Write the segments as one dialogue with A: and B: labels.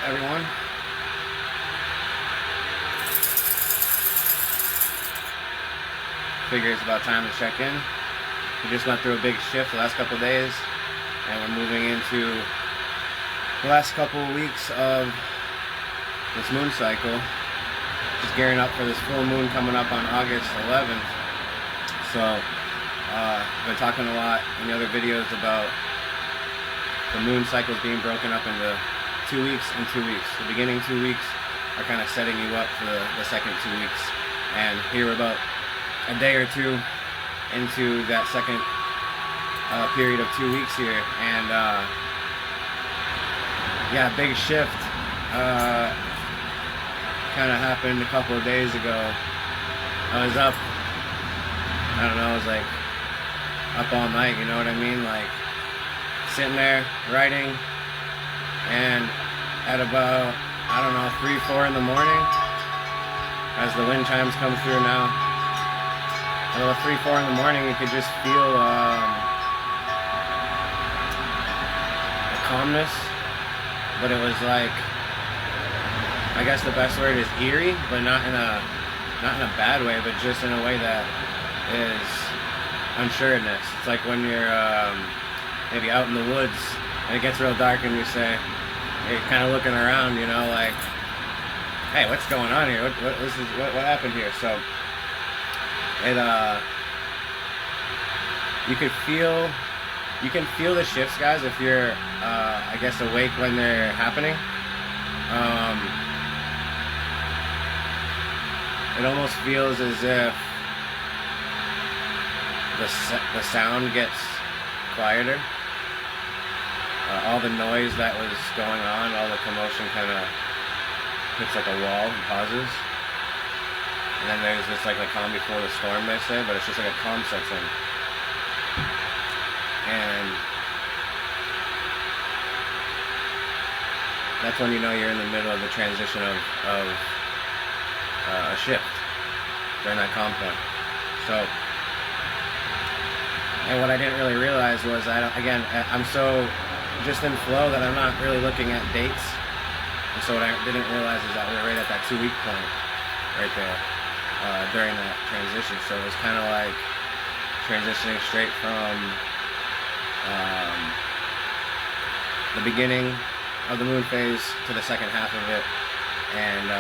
A: everyone? Figure it's about time to check in. We just went through a big shift the last couple of days, and we're moving into the last couple of weeks of this moon cycle. Just gearing up for this full moon coming up on August 11th. So, I've been talking a lot in the other videos about the moon cycles being broken up into 2 weeks and 2 weeks. The beginning 2 weeks are kind of setting you up for the second 2 weeks. And here we're about a day or two into that second period of 2 weeks here. And yeah, big shift kind of happened a couple of days ago. I was up, I don't know, I was like up all night, you know what I mean? Like sitting there writing, and at about, I don't know, 3, 4 in the morning, as the wind chimes come through now, at about 3, 4 in the morning, you could just feel a calmness, but it was like, I guess the best word is eerie, but not in a bad way, but just in a way that is unsureness. It's like when you're maybe out in the woods and it gets real dark and you're kind of looking around, you know, like, hey, what's going on here? What happened here? So it you can feel the shifts, guys, if you're I guess awake when they're happening. It almost feels as if the sound gets quieter. All the noise that was going on, all the commotion kind of hits like a wall and pauses. And then there's this like a calm before the storm, they say, but it's just like a calm sets in. And that's when you know you're in the middle of the transition of a shift during that calm point. So, and what I didn't really realize was I'm so just in flow that I'm not really looking at dates. And so what I didn't realize is that we were right at that 2 week point right there during that transition. So it was kind of like transitioning straight from the beginning of the moon phase to the second half of it. And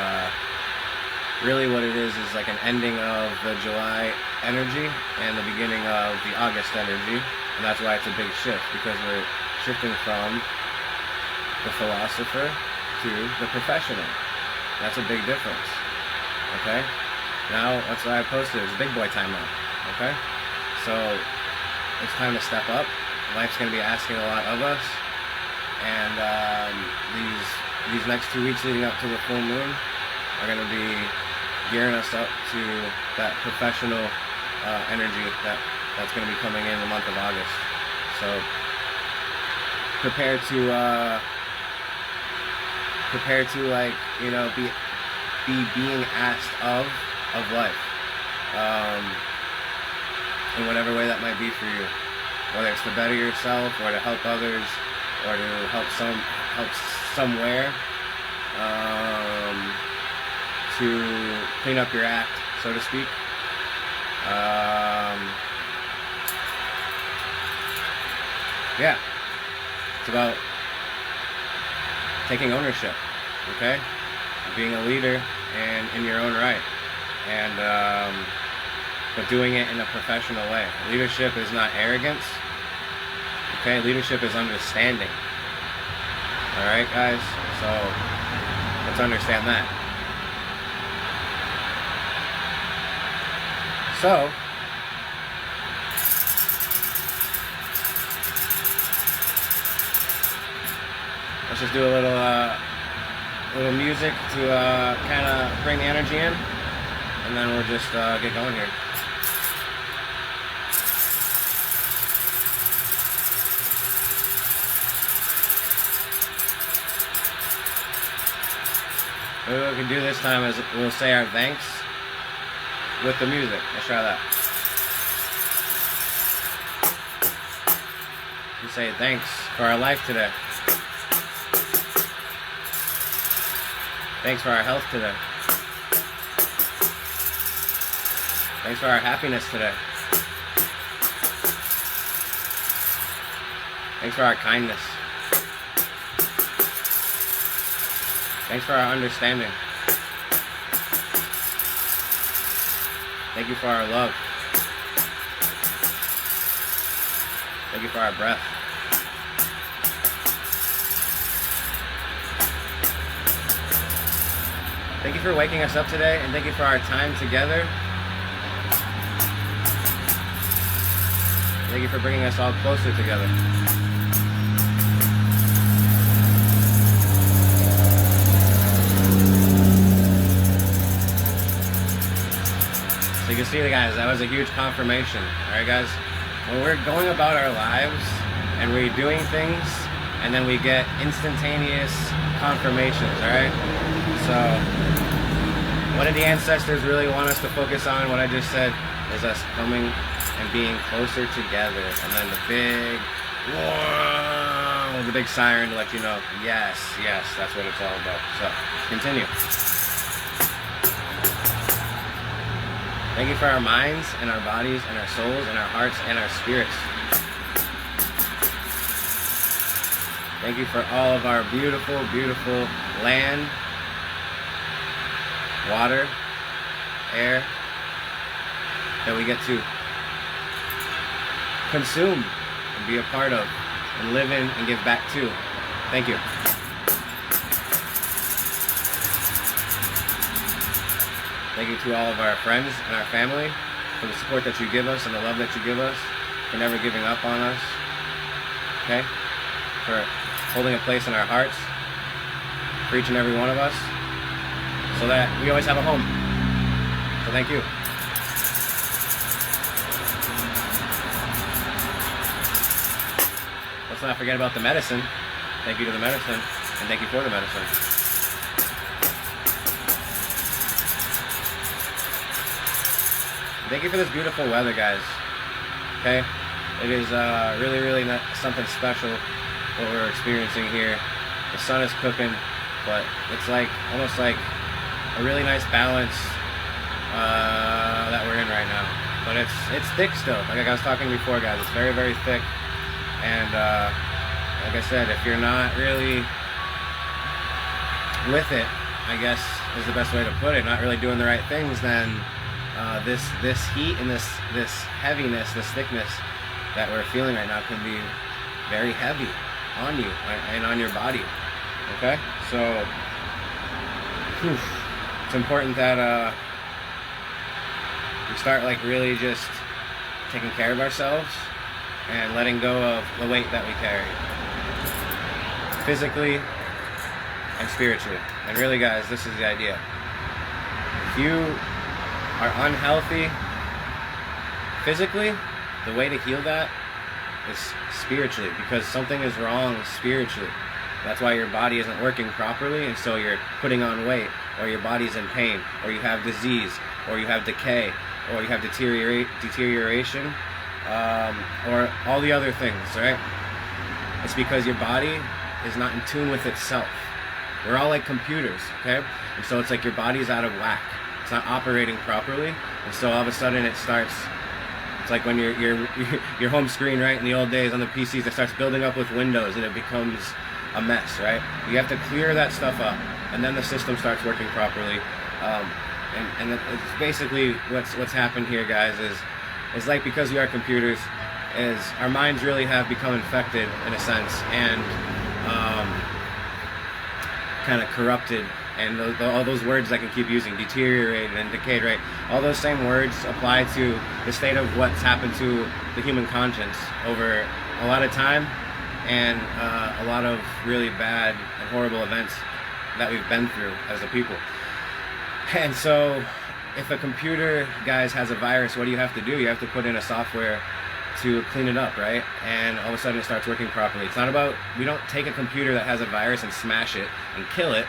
A: really what it is like an ending of the July energy and the beginning of the August energy. And that's why it's a big shift, because we're shifting from the philosopher to the professional. That's a big difference. Okay? Now, that's why I posted. It's big boy time now. Okay? So, it's time to step up. Life's going to be asking a lot of us. And these next 2 weeks leading up to the full moon are going to be gearing us up to that professional energy that's going to be coming in the month of August. So prepare to like, you know, be being asked of life, in whatever way that might be for you, whether it's to better yourself or to help others or to help somewhere, to clean up your act, so to speak. Yeah, it's about taking ownership, okay? Being a leader and in your own right, and but doing it in a professional way. Leadership is not arrogance, okay? Leadership is understanding. All right, guys. So let's understand that. So, let's just do a little music to kind of bring the energy in, and then we'll just get going here. Maybe what we can do this time is we'll say our thanks with the music. Let's try that. We say thanks for our life today. Thanks for our health today. Thanks for our happiness today. Thanks for our kindness. Thanks for our understanding. Thank you for our love. Thank you for our breath. Thank you for waking us up today, and thank you for our time together. Thank you for bringing us all closer together. So you can see, guys, that was a huge confirmation. Alright, guys? When we're going about our lives and we're doing things and then we get instantaneous confirmations, alright? So, what did the ancestors really want us to focus on? What I just said is us coming and being closer together. And then the big, whoa, the big siren to let you know, yes, yes, that's what it's all about. So, continue. Thank you for our minds and our bodies and our souls and our hearts and our spirits. Thank you for all of our beautiful, beautiful land, water, air that we get to consume and be a part of and live in and give back to. Thank you. Thank you to all of our friends and our family for the support that you give us and the love that you give us, for never giving up on us, okay? For holding a place in our hearts for each and every one of us so that we always have a home. So thank you. Let's not forget about the medicine. Thank you to the medicine, and thank you for the medicine. Thank you for this beautiful weather, guys. Okay? It is really, really not something special what we're experiencing here. The sun is cooking, but it's like almost like a really nice balance that we're in right now. But it's thick still. Like I was talking before, guys, it's very, very thick. And like I said, if you're not really with it, I guess is the best way to put it, not really doing the right things, then this heat and this heaviness, this thickness that we're feeling right now can be very heavy on you and on your body. Okay, so it's important that we start like really just taking care of ourselves and letting go of the weight that we carry, physically and spiritually. And really, guys, this is the idea. If you are unhealthy physically, the way to heal that is spiritually, because something is wrong spiritually. That's why your body isn't working properly, and so you're putting on weight, or your body's in pain, or you have disease, or you have decay, or you have deterioration, or all the other things, right? It's because your body is not in tune with itself. We're all like computers, okay? And so it's like your body's out of whack. It's not operating properly, and so all of a sudden it starts. It's like when your home screen, right, in the old days on the PCs, it starts building up with Windows, and it becomes a mess, right? You have to clear that stuff up, and then the system starts working properly. And it's basically what's happened here, guys, is like, because we are computers, is our minds really have become infected in a sense, and kind of corrupted. And all those words I can keep using, deteriorated and decayed, right? All those same words apply to the state of what's happened to the human conscience over a lot of time and a lot of really bad and horrible events that we've been through as a people. And so if a computer, guys, has a virus, what do you have to do? You have to put in a software to clean it up, right? And all of a sudden it starts working properly. It's not about, we don't take a computer that has a virus and smash it and kill it,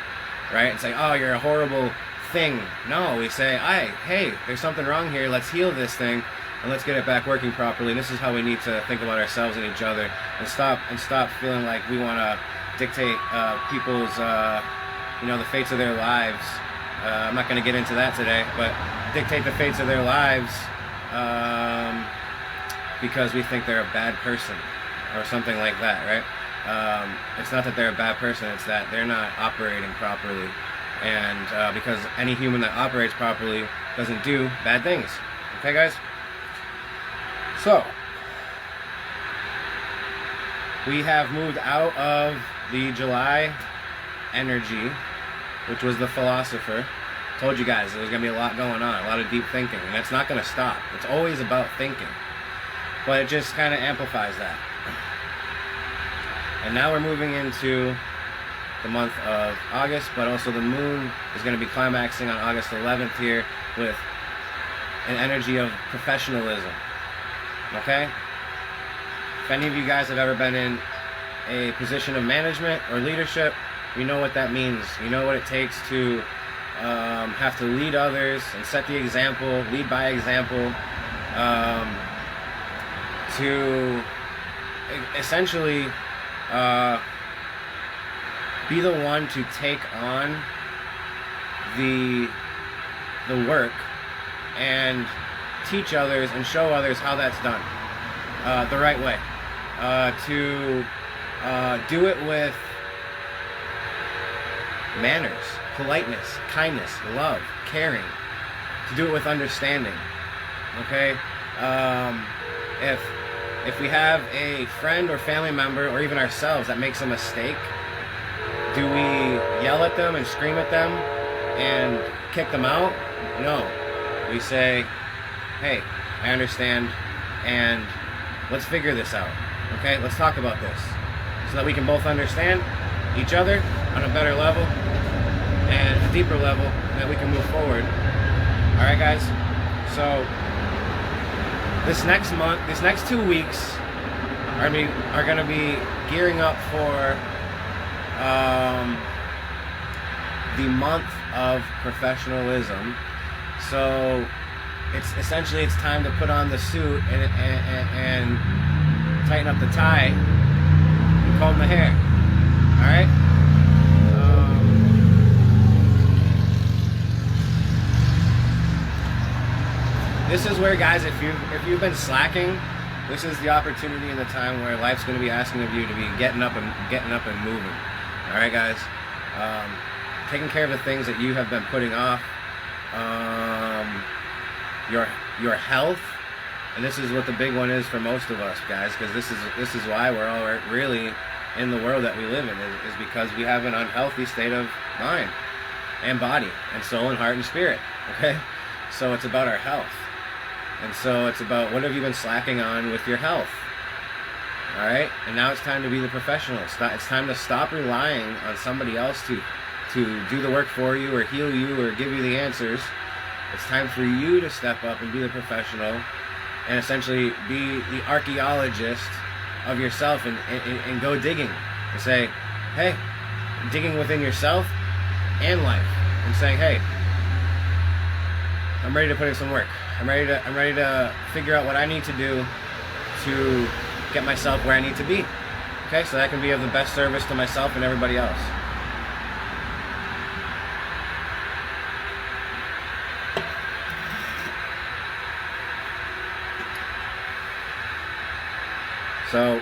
A: right? And say, oh, you're a horrible thing. No, we say, hey, there's something wrong here. Let's heal this thing and let's get it back working properly. And this is how we need to think about ourselves and each other, and stop feeling like we want to dictate people's the fates of their lives. I'm not going to get into that today, but dictate the fates of their lives because we think they're a bad person or something like that, right? It's not that they're a bad person, it's that they're not operating properly. And because any human that operates properly doesn't do bad things. Okay, guys? So, we have moved out of the July energy, which was the philosopher. Told you guys there's going to be a lot going on, a lot of deep thinking, and it's not going to stop. It's always about thinking, but it just kind of amplifies that. And now we're moving into the month of August, but also the moon is going to be climaxing on August 11th here with an energy of professionalism. Okay? If any of you guys have ever been in a position of management or leadership, you know what that means. You know what it takes to have to lead others and set the example, lead by example, to essentially be the one to take on the work and teach others and show others how that's done the right way. To do it with manners, politeness, kindness, love, caring. To do it with understanding. Okay? If we have a friend or family member or even ourselves that makes a mistake, do we yell at them and scream at them and kick them out? No. We say, hey, I understand, and let's figure this out. Okay? Let's talk about this so that we can both understand each other on a better level and a deeper level, and that we can move forward. Alright, guys? So, this next month, these next 2 weeks are going to be gearing up for the month of professionalism. So it's essentially time to put on the suit and tighten up the tie and comb the hair. All right. This is where, guys, if you've been slacking, this is the opportunity and the time where life's going to be asking of you to be getting up and moving. All right, guys. Taking care of the things that you have been putting off. Your health, and this is what the big one is for most of us, guys, because this is why we're all really in the world that we live in, is because we have an unhealthy state of mind and body and soul and heart and spirit. Okay, so it's about our health. And so it's about, what have you been slacking on with your health? Alright? And now it's time to be the professional. It's time to stop relying on somebody else to do the work for you or heal you or give you the answers. It's time for you to step up and be the professional and essentially be the archaeologist of yourself and go digging. And say, hey, digging within yourself and life. And saying, hey, I'm ready to put in some work. I'm ready to figure out what I need to do to get myself where I need to be. Okay, so that can be of the best service to myself and everybody else. So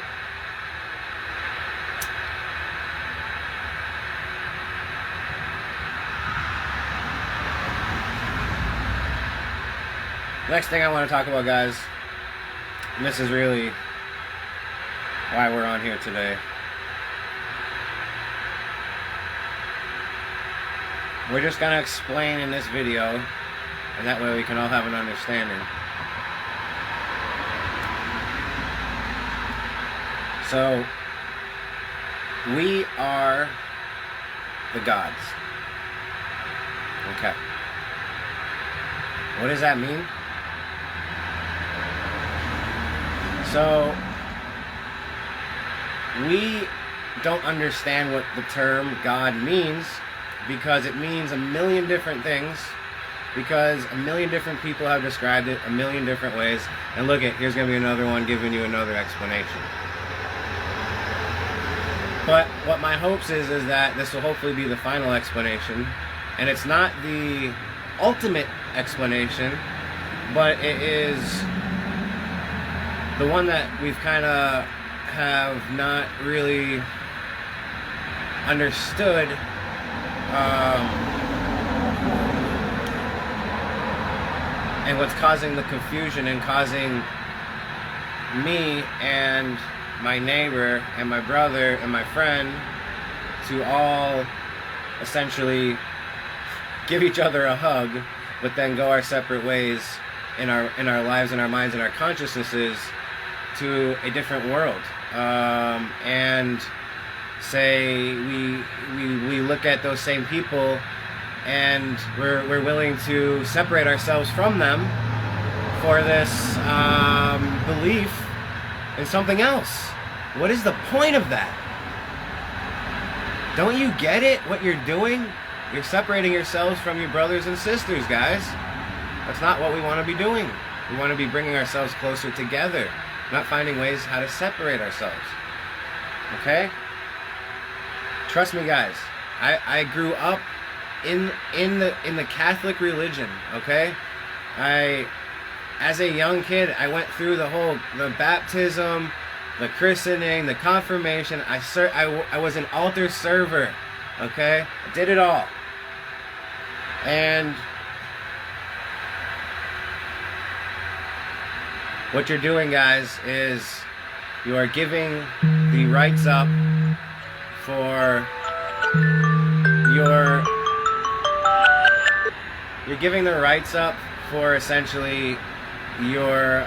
A: next thing I want to talk about, guys, and this is really why we're on here today. We're just going to explain in this video, and that way we can all have an understanding. So, we are the gods. Okay. What does that mean? So, we don't understand what the term God means because it means a million different things, because a million different people have described it a million different ways. And look, here's going to be another one giving you another explanation. But what my hopes is that this will hopefully be the final explanation, and it's not the ultimate explanation, but it is the one that we've kind of have not really understood and what's causing the confusion and causing me and my neighbor and my brother and my friend to all essentially give each other a hug, but then go our separate ways in our lives, in our minds, in our consciousnesses to a different world, and say we look at those same people and we're willing to separate ourselves from them for this belief in something else. What is the point of that? Don't you get it, what you're doing? You're separating yourselves from your brothers and sisters, guys. That's not what we want to be doing. We want to be bringing ourselves closer together, not finding ways how to separate ourselves. Okay? Trust me, guys. I grew up in the Catholic religion. Okay? As a young kid, I went through the baptism, the christening, the confirmation. I was an altar server. Okay? I did it all. And what you're doing, guys, is you are giving the rights up for you're giving the rights up for essentially your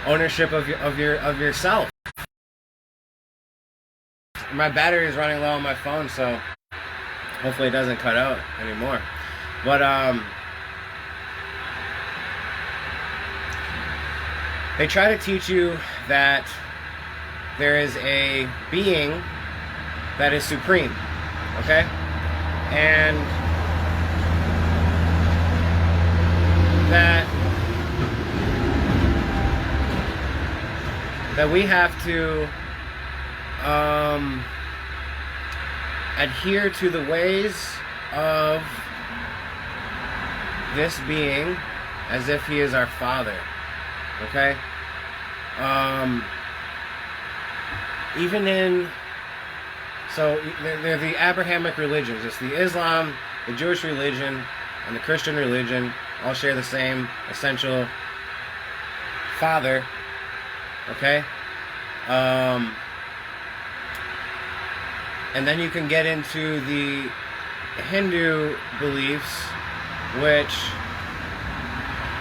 A: ownership of yourself. My battery is running low on my phone, so hopefully it doesn't cut out anymore. But they try to teach you that there is a being that is supreme, okay? And that we have to adhere to the ways of this being as if he is our father. Okay? Even in... So, they're the Abrahamic religions. It's the Islam, the Jewish religion, and the Christian religion. All share the same essential father. Okay? And then you can get into the Hindu beliefs, which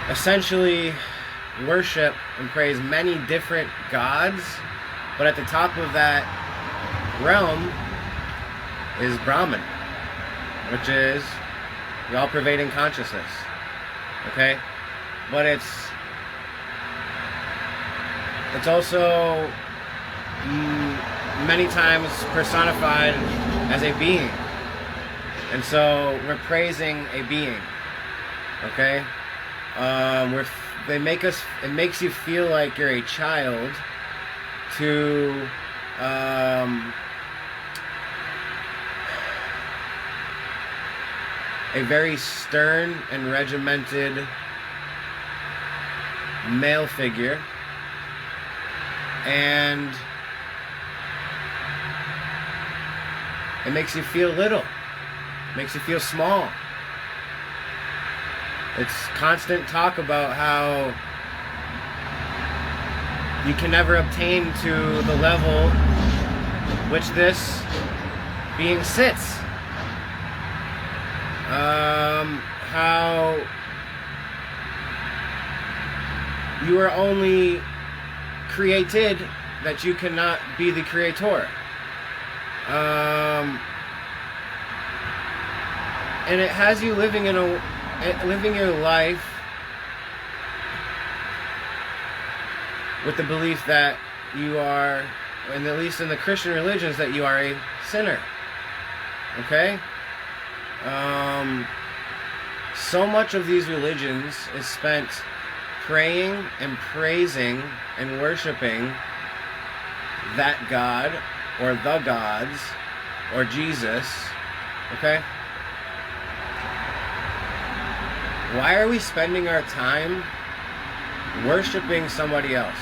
A: essentially worship and praise many different gods, but at the top of that realm is Brahman, which is the all-pervading consciousness. Okay? But it's also many times personified as a being. And so we're praising a being. Okay? It makes you feel like you're a child to a very stern and regimented male figure, and it makes you feel little, makes you feel small. It's constant talk about how you can never obtain to the level which this being sits. How you are only created, that you cannot be the creator. And it has you living your life with the belief that you are, and at least in the Christian religions, that you are a sinner. Okay? So much of these religions is spent praying and praising and worshiping that God or the gods or Jesus, okay? Why are we spending our time worshiping somebody else?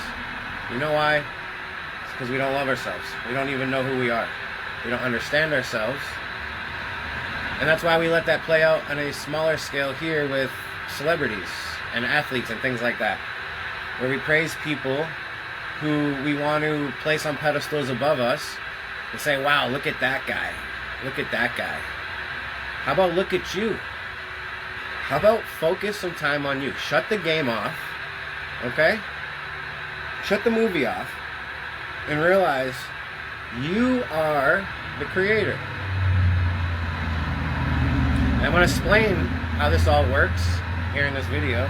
A: You know why? It's because we don't love ourselves. We don't even know who we are. We don't understand ourselves. And that's why we let that play out on a smaller scale here with celebrities and athletes and things like that, where we praise people who we want to place on pedestals above us and say, wow, look at that guy. Look at that guy. How about look at you? How about focus some time on you? Shut the game off, okay? Shut the movie off and realize you are the creator. And I'm going to explain how this all works here in this video.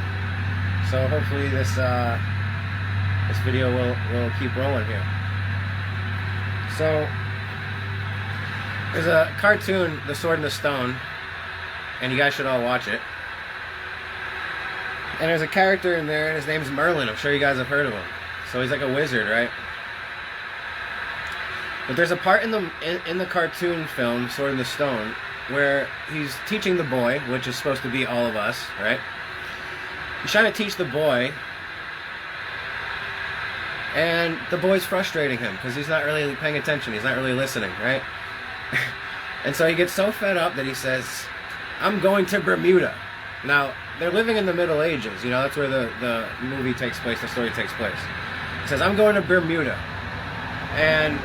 A: So hopefully this video will keep rolling here. So there's a cartoon, The Sword and the Stone, and you guys should all watch it. And there's a character in there, and his name's Merlin. I'm sure you guys have heard of him. So he's like a wizard, right? But there's a part in the cartoon film, Sword and the Stone, where he's teaching the boy, which is supposed to be all of us, right? He's trying to teach the boy, and the boy's frustrating him because he's not really paying attention. He's not really listening, right? And so he gets so fed up that he says, I'm going to Bermuda. Now, they're living in the Middle Ages, you know, that's where the movie takes place, the story takes place. He says, I'm going to Bermuda. And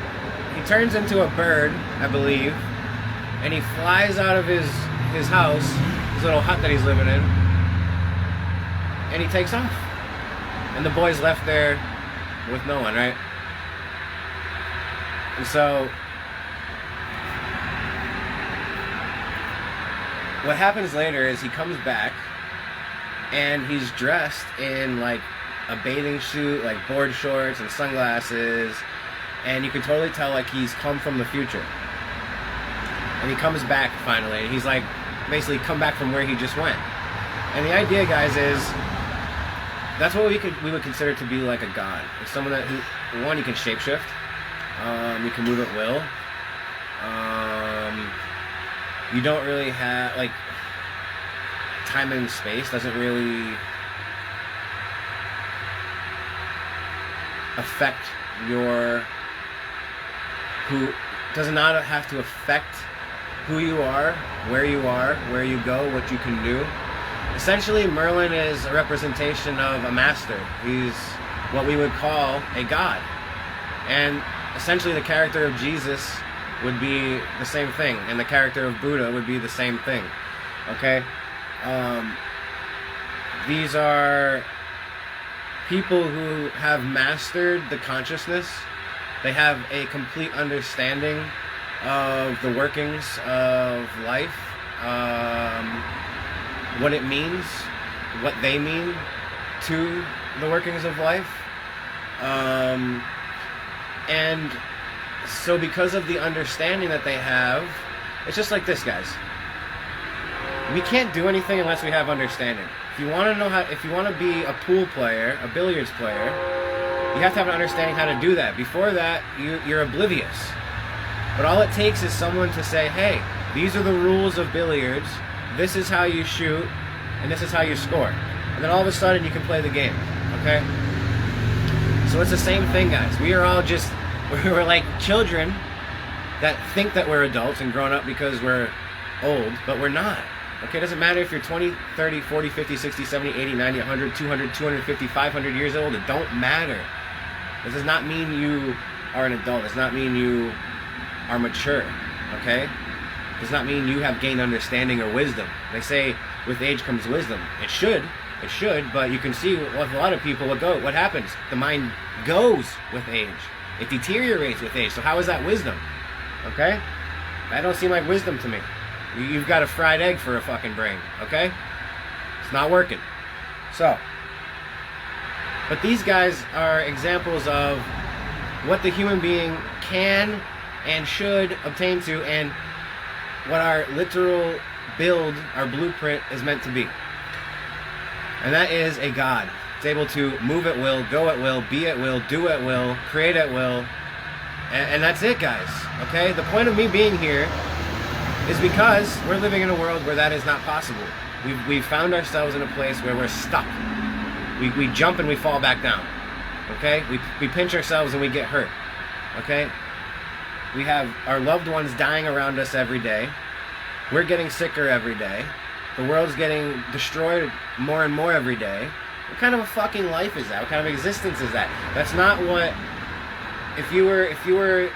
A: he turns into a bird, I believe, and he flies out of his house, his little hut that he's living in, and he takes off. And the boy's left there with no one, right? And so what happens later is he comes back and he's dressed in like a bathing suit, like board shorts and sunglasses, and you can totally tell like he's come from the future. And he comes back finally, and he's like basically come back from where he just went. And the idea, guys, is that's what we would consider to be like a god. It's someone that one, you can shapeshift, you can move at will. You don't really have like time and space doesn't really affect does not have to affect who you are, where you go, what you can do. Essentially, Merlin is a representation of a master. He's what we would call a god. And essentially the character of Jesus would be the same thing, and the character of Buddha would be the same thing. Okay? These are people who have mastered the consciousness. They have a complete understanding of the workings of life, what it means, what they mean to the workings of life. And so because of the understanding that they have, it's just like this, guys. We can't do anything unless we have understanding. If you want to be a pool player, a billiards player, you have to have an understanding how to do that. Before that, you're oblivious. But all it takes is someone to say, hey, these are the rules of billiards, this is how you shoot, and this is how you score. And then all of a sudden you can play the game, okay? So it's the same thing, guys. We are all just, we're like children that think that we're adults and grown up because we're old, but we're not. Okay, it doesn't matter if you're 20, 30, 40, 50, 60, 70, 80, 90, 100, 200, 250, 500 years old. It don't matter. This does not mean you are an adult. It does not mean you are mature, okay? It does not mean you have gained understanding or wisdom. They say with age comes wisdom. It should, but you can see with a lot of people what happens. The mind goes with age. It deteriorates with age. So how is that wisdom? Okay? That don't seem like wisdom to me. You've got a fried egg for a fucking brain, okay? It's not working. So, but these guys are examples of what the human being can and should obtain to, and what our literal build, our blueprint is meant to be. And that is a God. It's able to move at will, go at will, be at will, do at will, create at will, And that's it, guys. Okay? The point of me being here is because we're living in a world where that is not possible. We've found ourselves in a place where we're stuck. We jump and we fall back down. Okay? We pinch ourselves and we get hurt. Okay? We have our loved ones dying around us every day. We're getting sicker every day. The world's getting destroyed more and more every day. What kind of a fucking life is that? What kind of existence is that? That's not what... If you were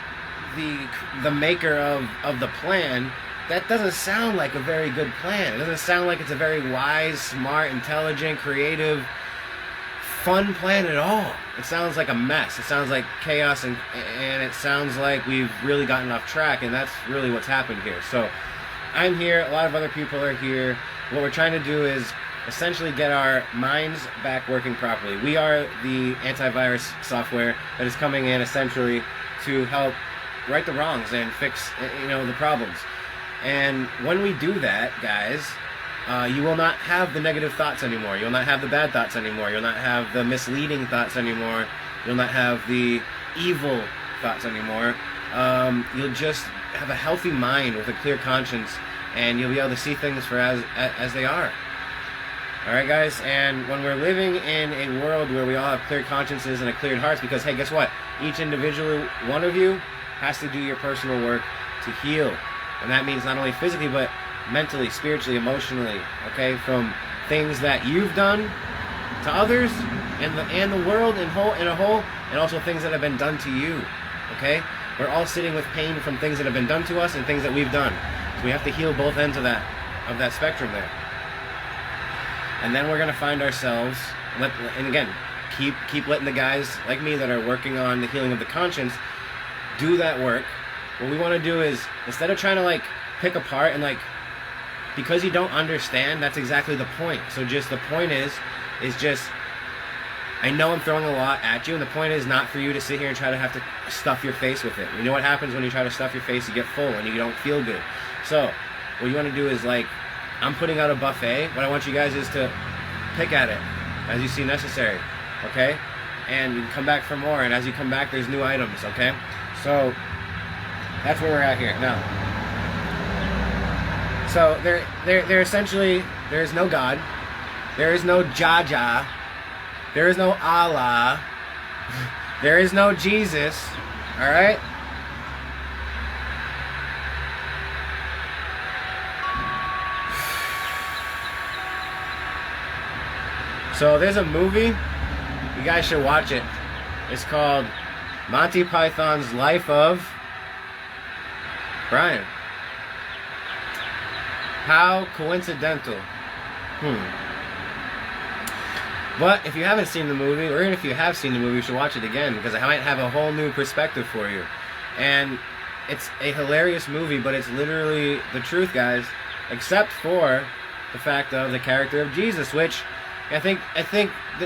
A: the maker of the plan, that doesn't sound like a very good plan. It doesn't sound like it's a very wise, smart, intelligent, creative, fun plan at all. It sounds like a mess. It sounds like chaos, and it sounds like we've really gotten off track, and that's really what's happened here. So I'm here, a lot of other people are here. What we're trying to do is essentially get our minds back working properly. We are the antivirus software that is coming in essentially to help right the wrongs and fix, the problems. And when we do that, guys, you will not have the negative thoughts anymore. You'll not have the bad thoughts anymore. You'll not have the misleading thoughts anymore. You'll not have the evil thoughts anymore. You'll just have a healthy mind with a clear conscience, and you'll be able to see things for as they are. Alright, guys? And when we're living in a world where we all have clear consciences and a cleared hearts, because, hey, guess what? Each individual one of you has to do your personal work to heal. And that means not only physically, but mentally, spiritually, emotionally, okay? From things that you've done to others and the world in a whole, and also things that have been done to you, okay? We're all sitting with pain from things that have been done to us and things that we've done. So we have to heal both ends of that spectrum there. And then we're going to find ourselves, and again, keep letting the guys like me that are working on the healing of the conscience do that work. What we want to do is, instead of trying to pick apart and because you don't understand, that's exactly the point. So just the point is just, I know I'm throwing a lot at you, and the point is not for you to sit here and try to have to stuff your face with it. You know what happens when you try to stuff your face? You get full and you don't feel good. So what you want to do is, I'm putting out a buffet. What I want you guys is to pick at it as you see necessary, okay? And you can come back for more, and as you come back, there's new items, okay? So that's where we're at here now. So they're essentially, there is no God, there is no Jaja, there is no Allah, there is no Jesus, all right? So there's a movie, you guys should watch it. It's called Monty Python's Life of Brian. How coincidental. But if you haven't seen the movie, or even if you have seen the movie, you should watch it again, because I might have a whole new perspective for you. And it's a hilarious movie, but it's literally the truth, guys, except for the fact of the character of Jesus, which I think that,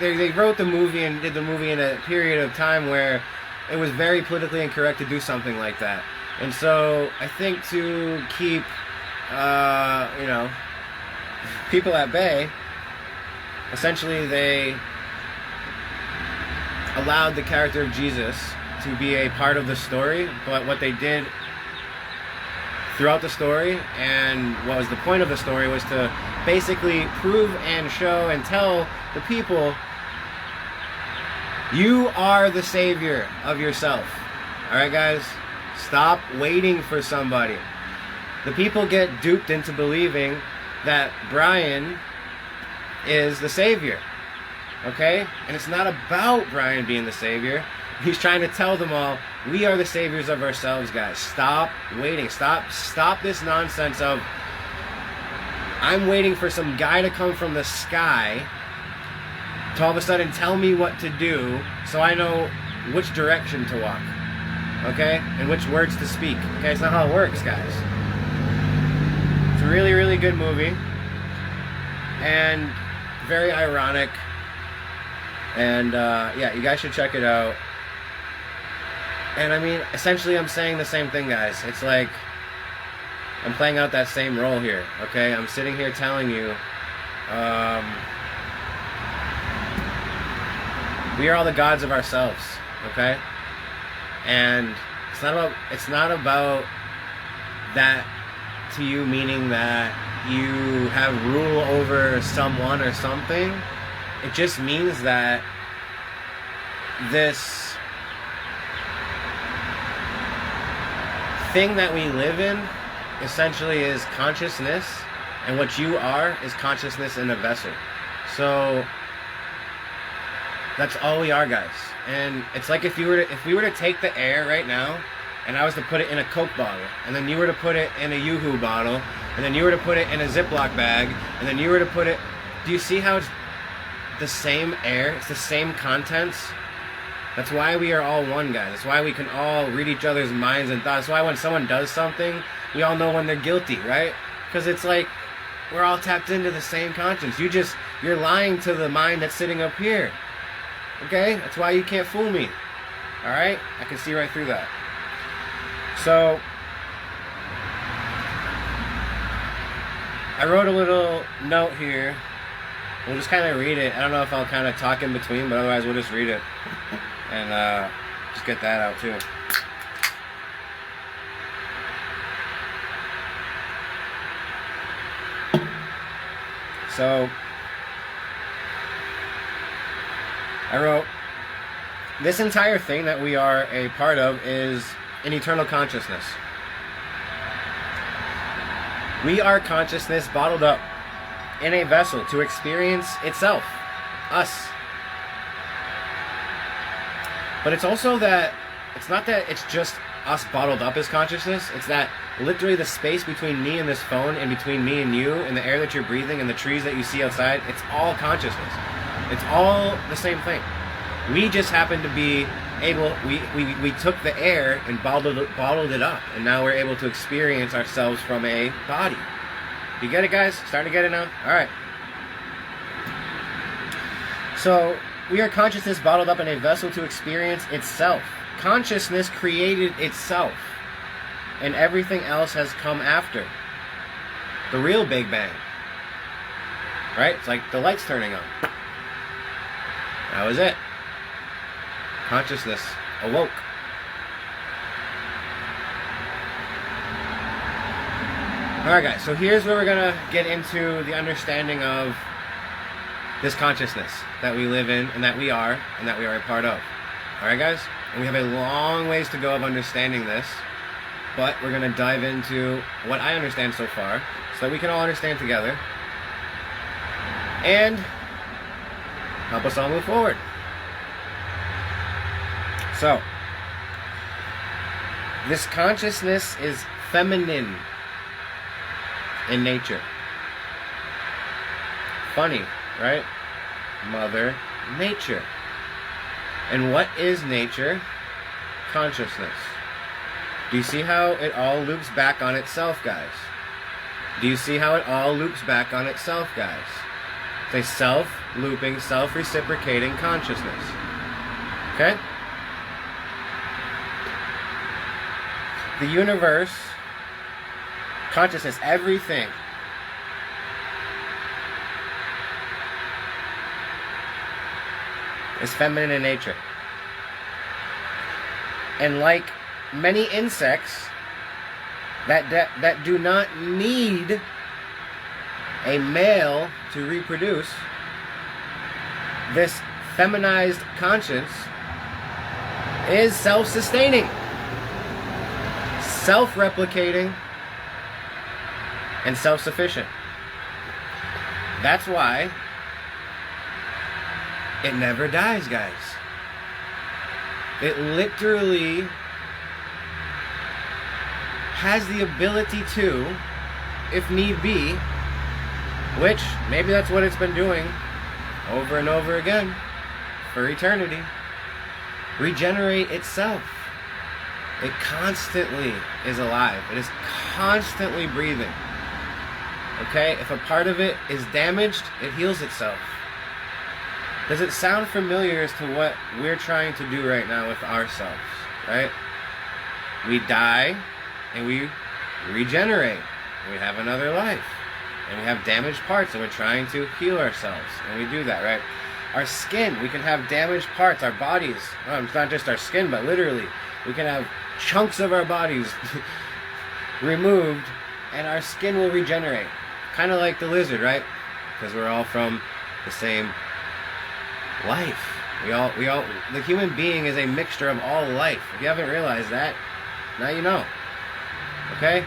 A: they wrote the movie and did the movie in a period of time where it was very politically incorrect to do something like that. And so I think to keep people at bay, essentially they allowed the character of Jesus to be a part of the story, but what they did throughout the story, and what was the point of the story, was to basically prove and show and tell the people, you are the savior of yourself. Alright, guys? Stop waiting for somebody. The people get duped into believing that Brian is the savior. Okay? And it's not about Brian being the savior. He's trying to tell them all, we are the saviors of ourselves, guys. Stop waiting. Stop this nonsense of, I'm waiting for some guy to come from the sky to all of a sudden tell me what to do so I know which direction to walk. Okay? And which words to speak. Okay? It's not how it works, guys. It's a really, really good movie. And very ironic. And, yeah, you guys should check it out. And, I mean, essentially I'm saying the same thing, guys. It's like I'm playing out that same role here, okay? I'm sitting here telling you, we are all the gods of ourselves, okay? And it's not about that to you, meaning that you have rule over someone or something. It just means that this thing that we live in essentially is consciousness, and what you are is consciousness in a vessel. So that's all we are, guys. And it's like if we were to take the air right now, and I was to put it in a Coke bottle, and then you were to put it in a Yoo-Hoo bottle, and then you were to put it in a Ziploc bag, and then you were to put it... Do you see how it's the same air? It's the same contents? That's why we are all one, guys. That's why we can all read each other's minds and thoughts. That's why when someone does something, we all know when they're guilty, right? Because it's like we're all tapped into the same conscience. You're lying to the mind that's sitting up here. Okay? That's why you can't fool me. Alright? I can see right through that. So, I wrote a little note here. We'll just kind of read it. I don't know if I'll kind of talk in between, but otherwise we'll just read it. And just get that out too. So, I wrote, this entire thing that we are a part of is an eternal consciousness. We are consciousness bottled up in a vessel to experience itself, us. But it's also that, it's not that it's just us bottled up as consciousness, it's that literally the space between me and this phone, and between me and you, and the air that you're breathing, and the trees that you see outside, it's all consciousness. It's all the same thing. We just happen to be able, we took the air and bottled it up, and now we're able to experience ourselves from a body. You get it, guys? Starting to get it now? Alright. So, we are consciousness bottled up in a vessel to experience itself. Consciousness created itself, and everything else has come after. The real Big Bang. Right? It's like the lights turning on. That was it. Consciousness awoke. Alright guys, so here's where we're going to get into the understanding of this consciousness that we live in, and that we are a part of. Alright guys? And we have a long ways to go of understanding this, but we're going to dive into what I understand so far, so that we can all understand together, and help us all move forward. So, this consciousness is feminine in nature. Funny, right? Mother Nature. And what is nature? Consciousness. Do you see how it all loops back on itself, guys? Do you see how it all loops back on itself, guys? It's a self-looping, self-reciprocating consciousness. Okay? The universe, consciousness, everything is feminine in nature. And like many insects that do not need a male to reproduce, this feminized conscience is self-sustaining, self-replicating, and self-sufficient. That's why it never dies, guys. It literally has the ability to, if need be, which maybe that's what it's been doing over and over again for eternity, regenerate itself. It constantly is alive. It is constantly breathing. Okay? If a part of it is damaged, it heals itself. Does it sound familiar as to what we're trying to do right now with ourselves? Right? We die and we regenerate. We have another life. And we have damaged parts and we're trying to heal ourselves. And we do that, right? Our skin, we can have damaged parts. Our bodies, it's not just our skin, but literally We can have chunks of our bodies removed, and our skin will regenerate. Kind of like the lizard, right? Because we're all from the same life. The human being is a mixture of all life. If you haven't realized that, now you know. Okay?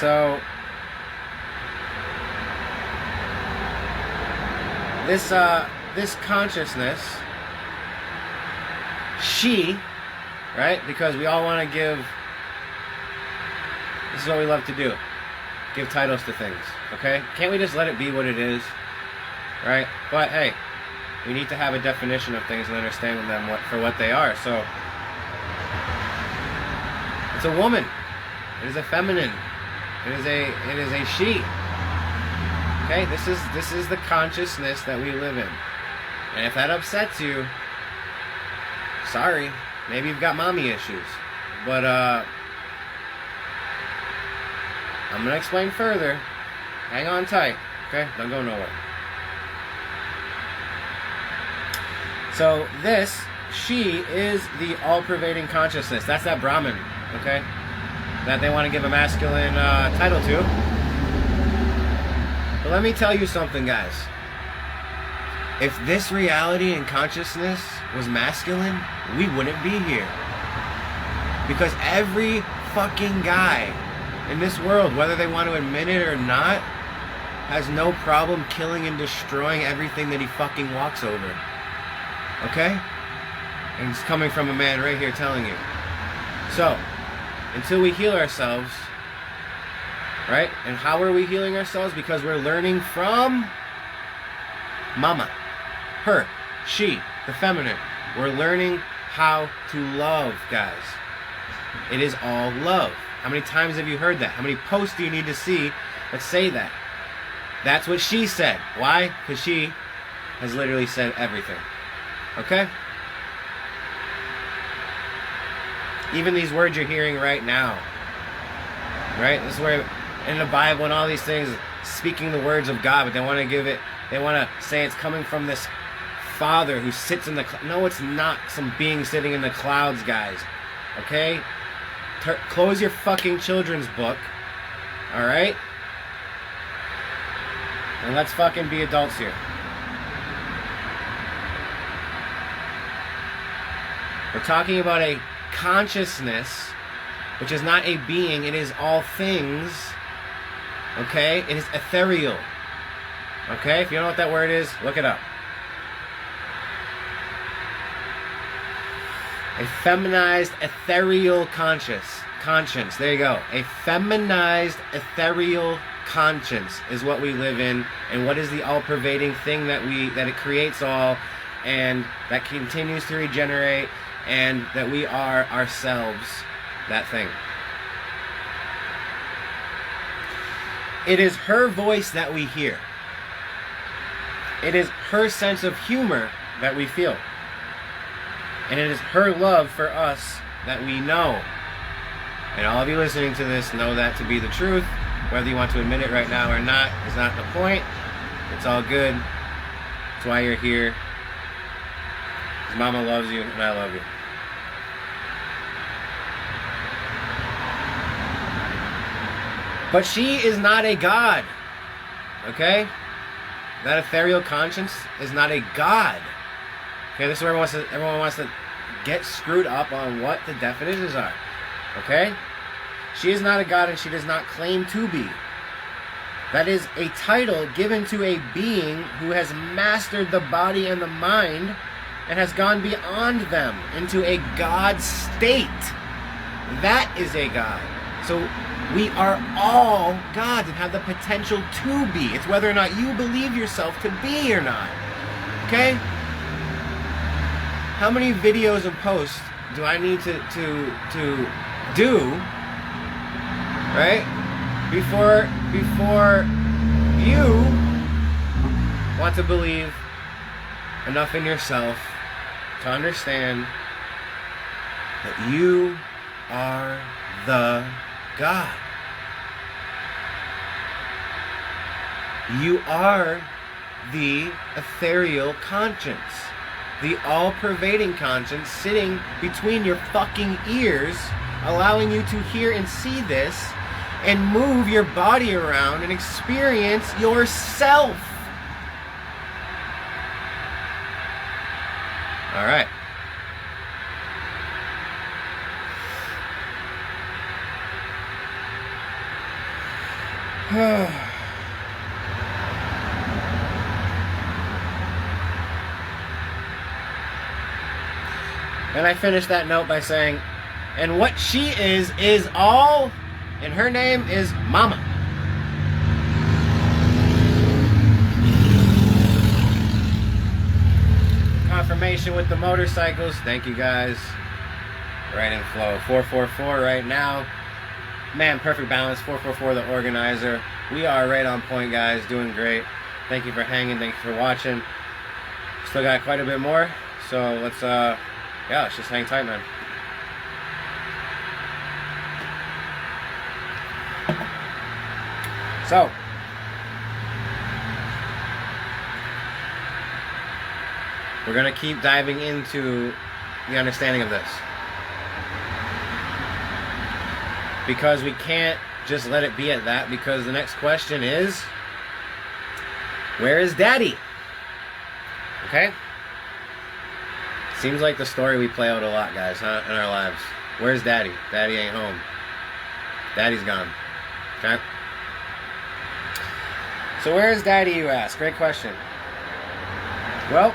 A: So, this consciousness, she, right? Because we all want to give, this is what we love to do, give titles to things, okay? Can't we just let it be what it is, right? But hey, we need to have a definition of things and understand them for what they are. So, it's a woman. It is a feminine. It is a she. Okay, this is the consciousness that we live in. And if that upsets you, sorry, maybe you've got mommy issues. But I'm gonna explain further. Hang on tight, okay? Don't go nowhere. So she is the all-pervading consciousness. That's that Brahman, okay? That they want to give a masculine title to. But let me tell you something, guys. If this reality and consciousness was masculine, we wouldn't be here. Because every fucking guy in this world, whether they want to admit it or not, has no problem killing and destroying everything that he fucking walks over. Okay? And it's coming from a man right here telling you. So, until we heal ourselves, right? And how are we healing ourselves? Because we're learning from mama, her, she, the feminine. We're learning how to love, guys. It is all love. How many times have you heard that? How many posts do you need to see that say that? That's what she said. Why? Because she has literally said everything. Okay? Even these words you're hearing right now. Right? This is where in the Bible and all these things, speaking the words of God, but they want to say it's coming from this Father who sits in the no, it's not some being sitting in the clouds, guys. Okay? Close your fucking children's book. Alright? And let's fucking be adults here. We're talking about a consciousness, which is not a being, it is all things. Okay? It is ethereal. Okay? If you don't know what that word is, look it up. A feminized, ethereal conscience. There you go. A feminized, ethereal conscience is what we live in, and what is the all-pervading thing that it creates all, and that continues to regenerate, and that we are ourselves that thing. It is her voice that we hear. It is her sense of humor that we feel. And it is her love for us that we know. And all of you listening to this know that to be the truth. Whether you want to admit it right now or not is not the point. It's all good. That's why you're here. Because Mama loves you and I love you. But she is not a god. Okay? That ethereal conscience is not a god. Okay, this is where everyone wants to get screwed up on what the definitions are. Okay? She is not a god and she does not claim to be. That is a title given to a being who has mastered the body and the mind and has gone beyond them into a god state. That is a god. So we are all gods and have the potential to be. It's whether or not you believe yourself to be or not. Okay? How many videos and posts do I need to do, right, before you want to believe enough in yourself to understand that you are the God? You are the ethereal conscience, the all-pervading conscience sitting between your fucking ears, allowing you to hear and see this and move your body around and experience yourself. All right. And I finished that note by saying, and what she is all, and her name is Mama. Confirmation with the motorcycles. Thank you guys. Right in flow. 444 right now. Man, perfect balance. 444 the organizer. We are right on point, guys. Doing great. Thank you for hanging. Thank you for watching. Still got quite a bit more. So let's yeah, let's just hang tight, man. So, we're going to keep diving into the understanding of this. Because we can't just let it be at that, because the next question is, where is Daddy? Okay? Seems like the story we play out a lot, guys, huh, in our lives. Where's Daddy? Daddy ain't home. Daddy's gone. Okay? So where is Daddy, you ask? Great question. Well,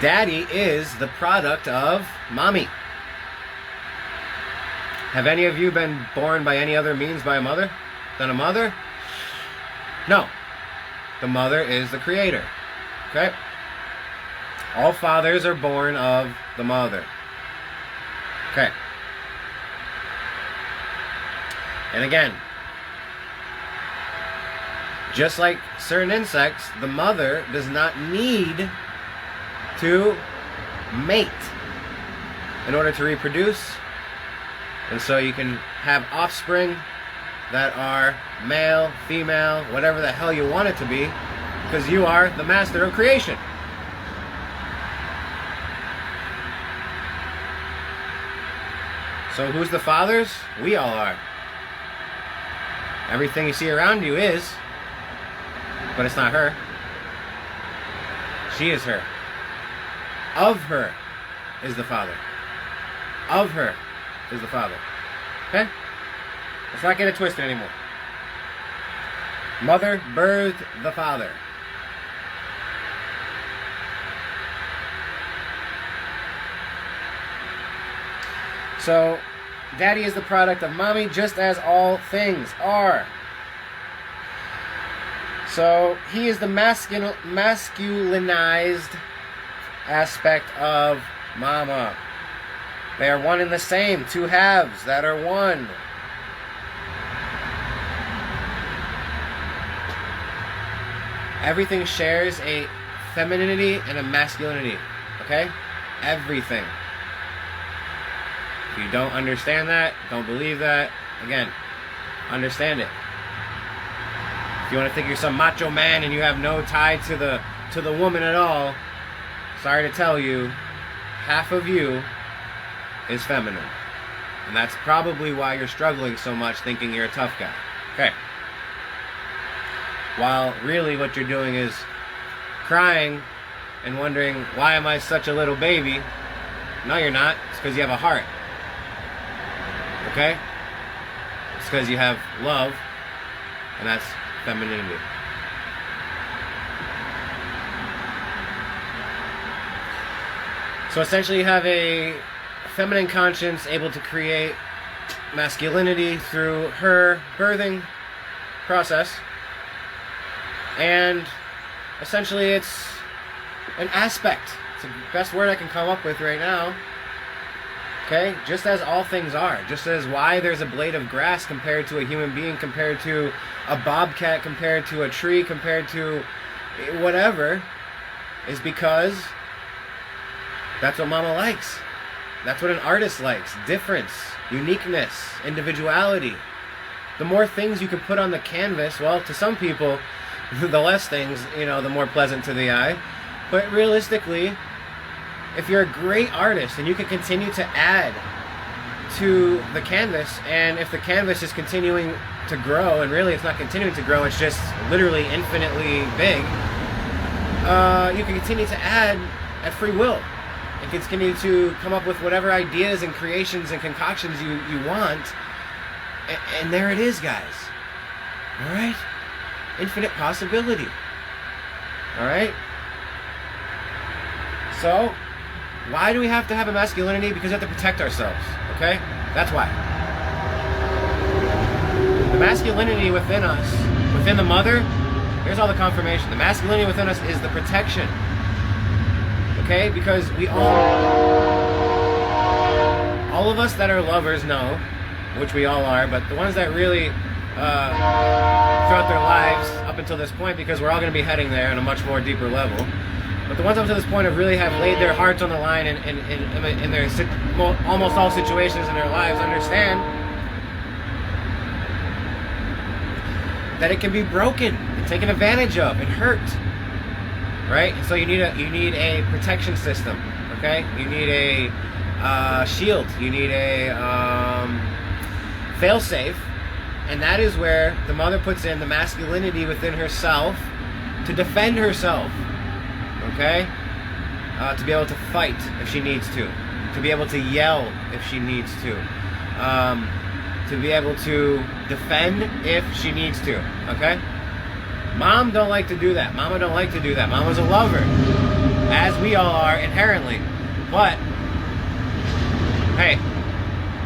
A: Daddy is the product of Mommy. Have any of you been born by any other means by a mother than a mother? No. The mother is the creator. Okay? All fathers are born of the mother. Okay. And again, just like certain insects, the mother does not need to mate in order to reproduce. And so you can have offspring that are male, female, whatever the hell you want it to be, because you are the master of creation. So who's the fathers? We all are. Everything you see around you is, but it's not her. She is her. Of her is the Father. Of her is the Father. Okay? Let's not get it twisted anymore. Mother birthed the Father. So, Daddy is the product of Mommy, just as all things are. So, he is the masculinized aspect of Mama. They are one and the same, two halves that are one. Everything shares a femininity and a masculinity, okay? Everything. If you don't understand that, don't believe that, again, understand it. If you want to think you're some macho man and you have no tie to the woman at all, sorry to tell you, half of you is feminine. And that's probably why you're struggling so much thinking you're a tough guy. Okay. While really what you're doing is crying and wondering, why am I such a little baby? No, you're not. It's because you have a heart. Okay? It's because you have love, and that's femininity. So essentially you have a feminine conscience able to create masculinity through her birthing process. And essentially it's an aspect. It's the best word I can come up with right now. Okay? Just as all things are. Just as why there's a blade of grass compared to a human being, compared to a bobcat, compared to a tree, compared to whatever, is because that's what Mama likes. That's what an artist likes. Difference, uniqueness, individuality. the more things you can put on the canvas, well, to some people, the less things, the more pleasant to the eye. But realistically, if you're a great artist and you can continue to add to the canvas, and if the canvas is continuing to grow, and really it's not continuing to grow, it's just literally infinitely big, you can continue to add at free will and continue to come up with whatever ideas and creations and concoctions you want. And there it is, guys. All right? Infinite possibility. All right? So, why do we have to have a masculinity? Because we have to protect ourselves. Okay? That's why. The masculinity within us, within the mother, here's all the confirmation. The masculinity within us is the protection. Okay? Because we all of us that are lovers know, which we all are, but the ones that really, throughout their lives, up until this point, because we're all going to be heading there on a much more deeper level, but the ones up to this point have really have laid their hearts on the line in their almost all situations in their lives, understand that it can be broken and taken advantage of and hurt, right? And so you need a protection system, okay? You need a shield. You need a fail-safe, and that is where the mother puts in the masculinity within herself to defend herself, okay? To be able to fight if she needs to be able to yell if she needs to be able to defend if she needs to, okay? Mom don't like to do that. Mama don't like to do that. Mama's a lover, as we all are inherently, but hey,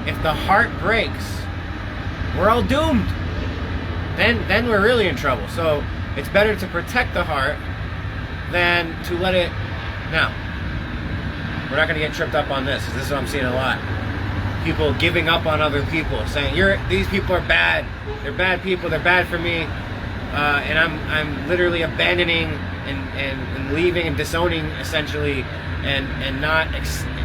A: if the heart breaks, we're all doomed. Then we're really in trouble. So it's better to protect the heart than to let it. Now, we're not going to get tripped up on this. This is what I'm seeing a lot. People giving up on other people, saying these people are bad. They're bad people. They're bad for me, and I'm literally abandoning and leaving and disowning essentially, and not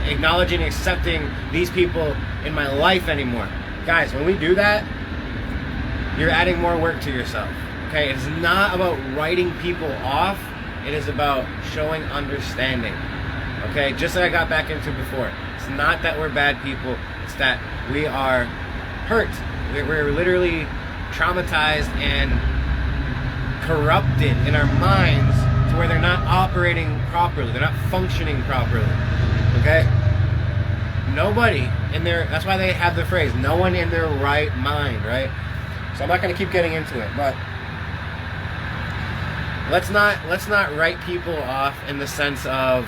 A: acknowledging and accepting these people in my life anymore. Guys, when we do that, you're adding more work to yourself. Okay, it's not about writing people off. It is about showing understanding. Okay, just like I got back into before. It's not that we're bad people. It's that we are hurt. We're literally traumatized and corrupted in our minds to where they're not operating properly. They're not functioning properly. Okay? Nobody in their, that's why they have the phrase, no one in their right mind, right? So I'm not going to keep getting into it, but let's not write people off in the sense of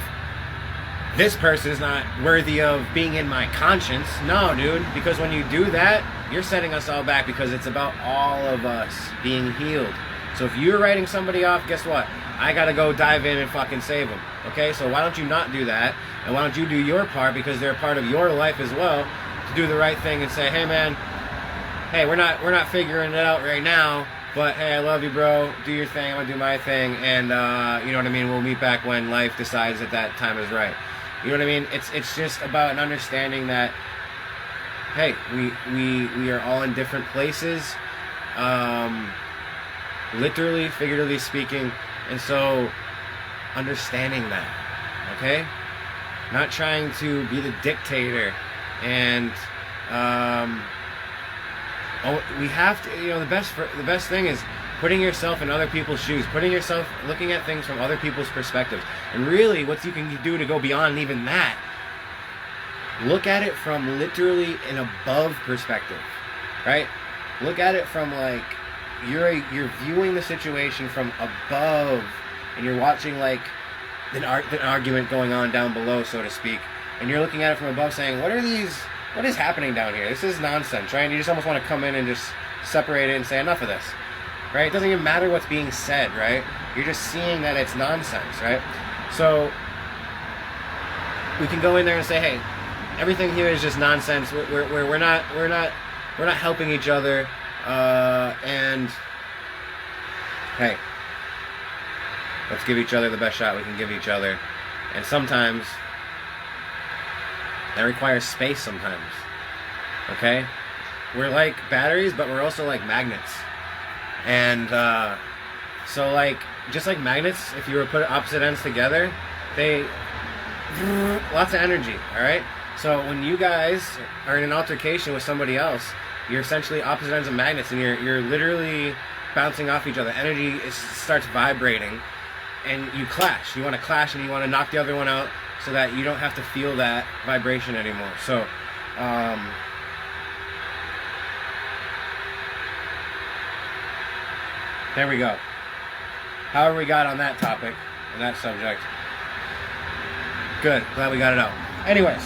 A: this person is not worthy of being in my conscience. No, dude, because when you do that, you're setting us all back, because it's about all of us being healed. So if you're writing somebody off, guess what? I gotta go dive in and fucking save them. Okay, so why don't you not do that? And why don't you do your part, because they're a part of your life as well, to do the right thing and say, hey man, hey, we're not figuring it out right now, but hey, I love you, bro. Do your thing. I'm gonna do my thing, and you know what I mean. We'll meet back when life decides that time is right. You know what I mean? It's just about an understanding that, hey, we are all in different places, literally, figuratively speaking, and so understanding that, okay? Not trying to be the dictator, and we have to, the best thing is putting yourself in other people's shoes, looking at things from other people's perspectives. And really, what you can do to go beyond even that, look at it from literally an above perspective, right? Look at it from like, you're viewing the situation from above, and you're watching like an argument going on down below, so to speak, and you're looking at it from above saying, what is happening down here? This is nonsense, right? And you just almost want to come in and just separate it and say, enough of this, right? It doesn't even matter what's being said, right? You're just seeing that it's nonsense, right? So we can go in there and say, hey, everything here is just nonsense. We're not helping each other, and hey, let's give each other the best shot we can give each other. And sometimes that requires space sometimes, okay? we're like batteries, but we're also like magnets. And so like, just like magnets, if you were to put opposite ends together, they lots of energy, all right? So when you guys are in an altercation with somebody else, you're essentially opposite ends of magnets, and you're literally bouncing off each other. Energy starts vibrating, and you clash. You want to clash, and you want to knock the other one out so that you don't have to feel that vibration anymore. So there we go. However we got on that topic and that subject. Good. Glad we got it out. Anyways.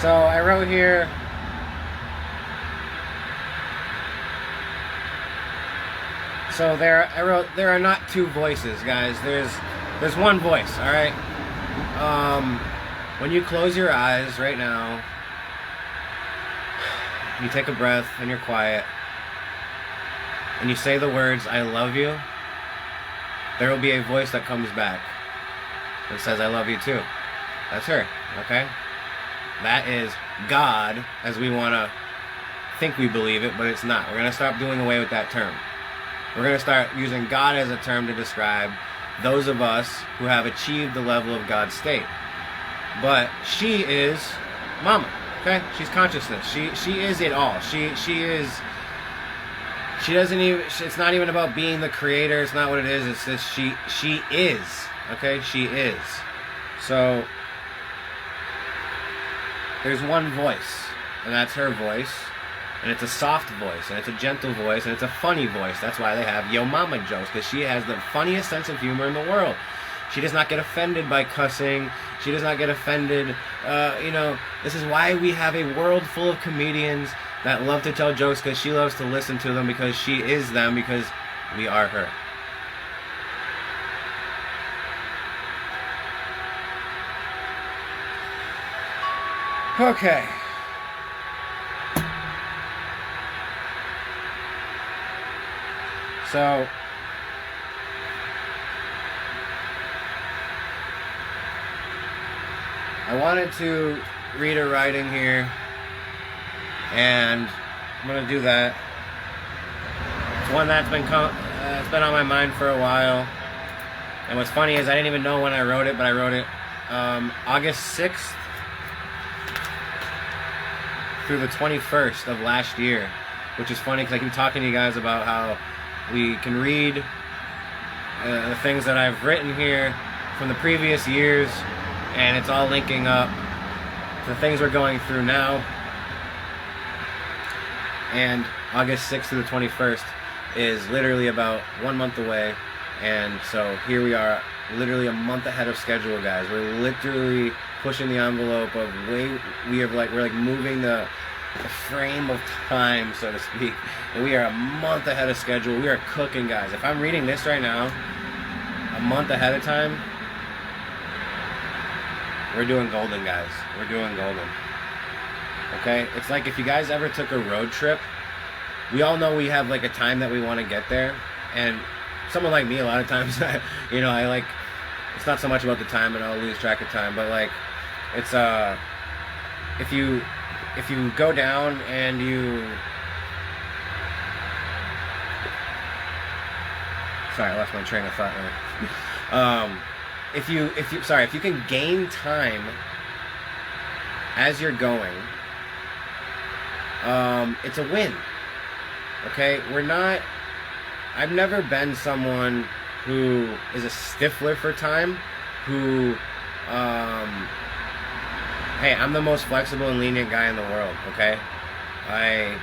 A: So I wrote here, there are not two voices, guys. There's one voice, all right? When you close your eyes right now, you take a breath and you're quiet, and you say the words, "I love you," there will be a voice that comes back that says, "I love you too." That's her, okay? That is God, as we want to think we believe it, but it's not. We're going to stop doing away with that term. We're going to start using God as a term to describe those of us who have achieved the level of God's state. But she is Mama, okay? She's consciousness. She is it all. She is. She doesn't even. It's not even about being the creator. It's not what it is. It's just she is, okay? She is. So there's one voice, and that's her voice, and it's a soft voice, and it's a gentle voice, and it's a funny voice. That's why they have Yo Mama jokes, because she has the funniest sense of humor in the world. She does not get offended by cussing. She does not get offended. This is why we have a world full of comedians that love to tell jokes, because she loves to listen to them, because she is them, because we are her. Okay. So I wanted to read a writing here, and I'm going to do that. It's one that's been on my mind for a while. And what's funny is I didn't even know when I wrote it, but I wrote it August 6th through the 21st of last year, which is funny because I keep talking to you guys about how we can read the things that I've written here from the previous years, and it's all linking up to the things we're going through now. And August 6th through the 21st is literally about 1 month away, and so here we are, literally a month ahead of schedule, guys. We're literally pushing the envelope of we're moving the frame of time, so to speak, and we are a month ahead of schedule. We are cooking, guys. If I'm reading this right now a month ahead of time, we're doing golden, guys. We're doing golden. Okay? It's like if you guys ever took a road trip, we all know we have like a time that we want to get there, and someone like me, a lot of times, it's not so much about the time, and I'll lose track of time, but like, it's, if you go down and sorry, I lost my train of thought there. If you can gain time as you're going, it's a win. Okay? I've never been someone who is a stiffler for time, who, hey, I'm the most flexible and lenient guy in the world, okay? I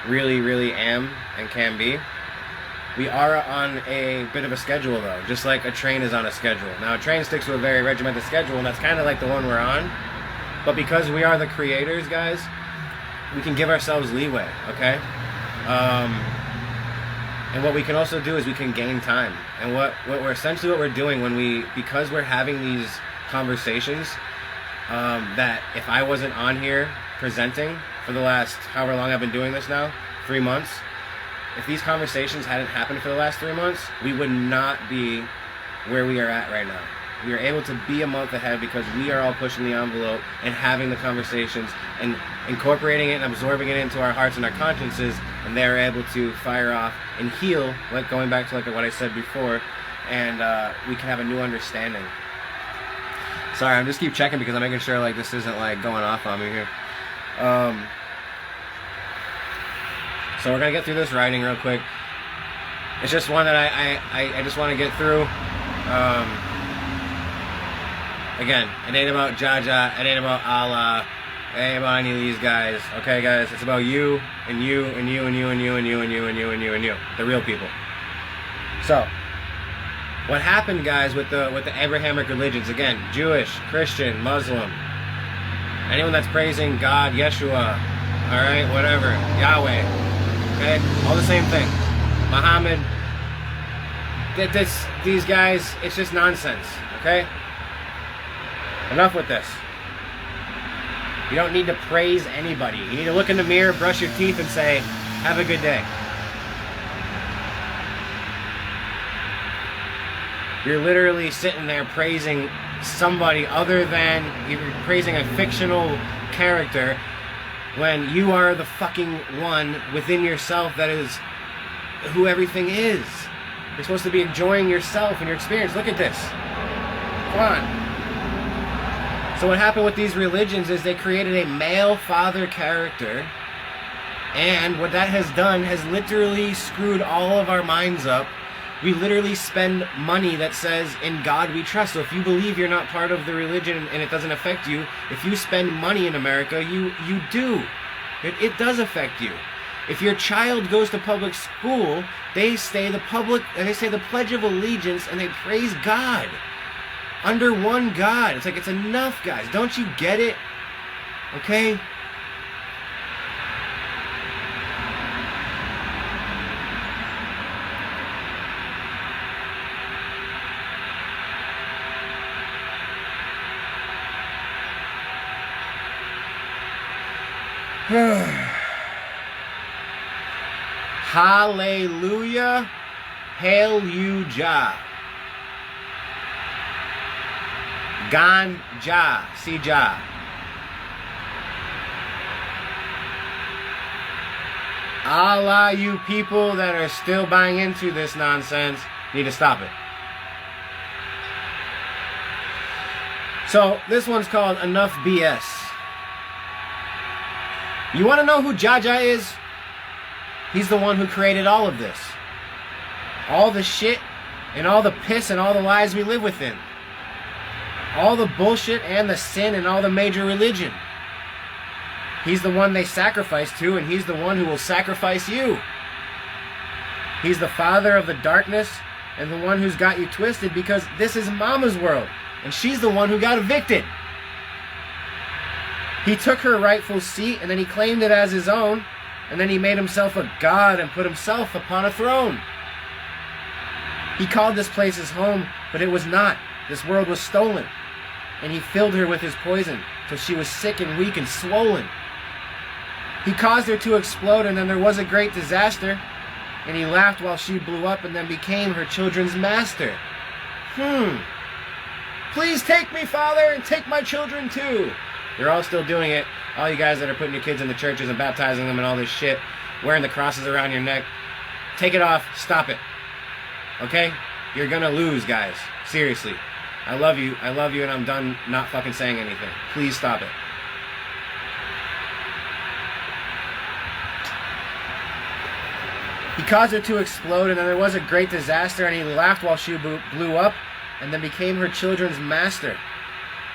A: really, really am and can be. We are on a bit of a schedule, though, just like a train is on a schedule. Now, a train sticks to a very regimented schedule, and that's kind of like the one we're on. But because we are the creators, guys, we can give ourselves leeway, okay? And what we can also do is we can gain time. And what we're doing because we're having these conversations, that if I wasn't on here presenting for the last, however long I've been doing this now, 3 months, if these conversations hadn't happened for the last 3 months, we would not be where we are at right now. We are able to be a month ahead because we are all pushing the envelope and having the conversations and incorporating it and absorbing it into our hearts and our consciences, and they're able to fire off and heal, like going back to like what I said before, and we can have a new understanding. Sorry, I'm just keep checking because I'm making sure like this isn't like going off on me here. So we're gonna get through this writing real quick. It's just one that I just want to get through. Again, it ain't about Jaja, it ain't about Allah, it ain't about any of these guys. Okay, guys, it's about you and you and you and you and you and you and you and you and you and you, the real people. So, what happened, guys, with the Abrahamic religions? Again, Jewish, Christian, Muslim, anyone that's praising God, Yeshua, all right, whatever, Yahweh, okay, all the same thing. Muhammad, these guys, it's just nonsense, okay? Enough with this. You don't need to praise anybody. You need to look in the mirror, brush your teeth, and say, have a good day. You're literally sitting there praising somebody other than, you're praising a fictional character when you are the fucking one within yourself that is who everything is. You're supposed to be enjoying yourself and your experience. Look at this. Come on. So what happened with these religions is they created a male father character, and what that has done has literally screwed all of our minds up. We literally spend money that says, in God we trust. So if you believe you're not part of the religion and it doesn't affect you, if you spend money in America, you do. It does affect you. If your child goes to public school, they say the Pledge of Allegiance and they praise God. Under one God. It's like, it's enough, guys. Don't you get it? Okay? Hallelujah. Hail you, Jah. Ganja, see Jah. Allah, you people that are still buying into this nonsense, need to stop it. So, this one's called Enough BS. You want to know who Jaja is? He's the one who created all of this. All the shit and all the piss and all the lies we live within. All the bullshit and the sin and all the major religion. He's the one they sacrifice to, and he's the one who will sacrifice you. He's the father of the darkness and the one who's got you twisted because this is Mama's world, and she's the one who got evicted. He took her rightful seat, and then he claimed it as his own, and then he made himself a god and put himself upon a throne. He called this place his home, but it was not. This world was stolen. And he filled her with his poison till she was sick and weak and swollen. He caused her to explode, and then there was a great disaster. And he laughed while she blew up and then became her children's master. Please take me, Father, and take my children too. You're all still doing it. All you guys that are putting your kids in the churches and baptizing them and all this shit, wearing the crosses around your neck. Take it off. Stop it. Okay? You're gonna lose, guys. Seriously. I love you, and I'm done not fucking saying anything. Please stop it. He caused her to explode, and then there was a great disaster, and he laughed while she blew up, and then became her children's master.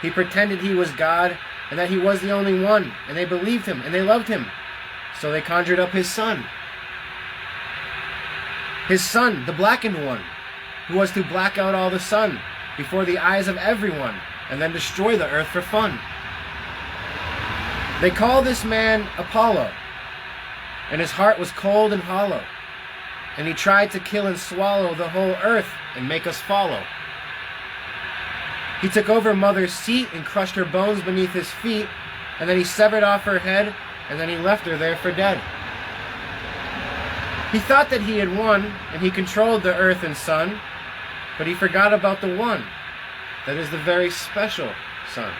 A: He pretended he was God, and that he was the only one, and they believed him, and they loved him. So they conjured up his son. His son, the blackened one, who was to black out all the sun before the eyes of everyone, and then destroy the earth for fun. They call this man Apollo, and his heart was cold and hollow, and he tried to kill and swallow the whole earth and make us follow. He took over Mother's seat and crushed her bones beneath his feet, and then he severed off her head, and then he left her there for dead. He thought that he had won, and he controlled the earth and sun, But he forgot about the one that is the very special son.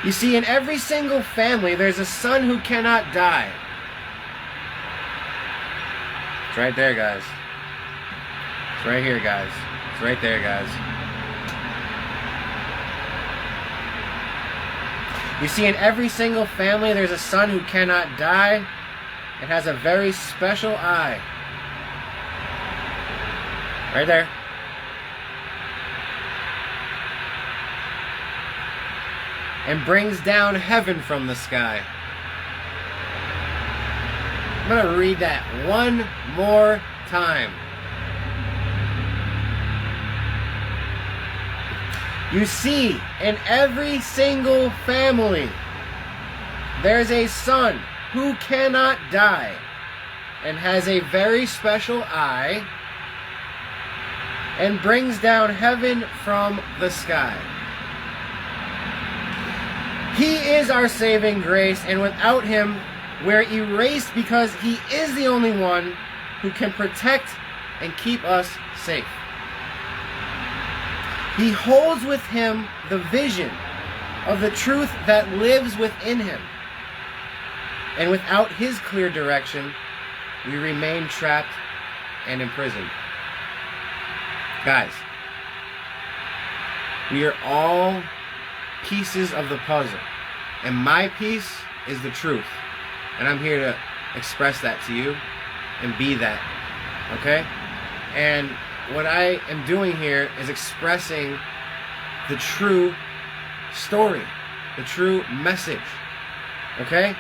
A: You see, in every single family, there's a son who cannot die. It's right there, guys. It's right here, guys. It's right there, guys. You see, in every single family, there's a son who cannot die. It has a very special eye. Right there. And brings down heaven from the sky. I'm going to read that one more time. You see, in every single family, there's a son who cannot die and has a very special eye and brings down heaven from the sky. He is our saving grace, and without him, we're erased because he is the only one who can protect and keep us safe. He holds with him the vision of the truth that lives within him. And without his clear direction, we remain trapped and imprisoned. Guys, we are all pieces of the puzzle, and my piece is the truth, and I'm here to express that to you and be that, okay? And what I am doing here is expressing the true story, the true message, okay?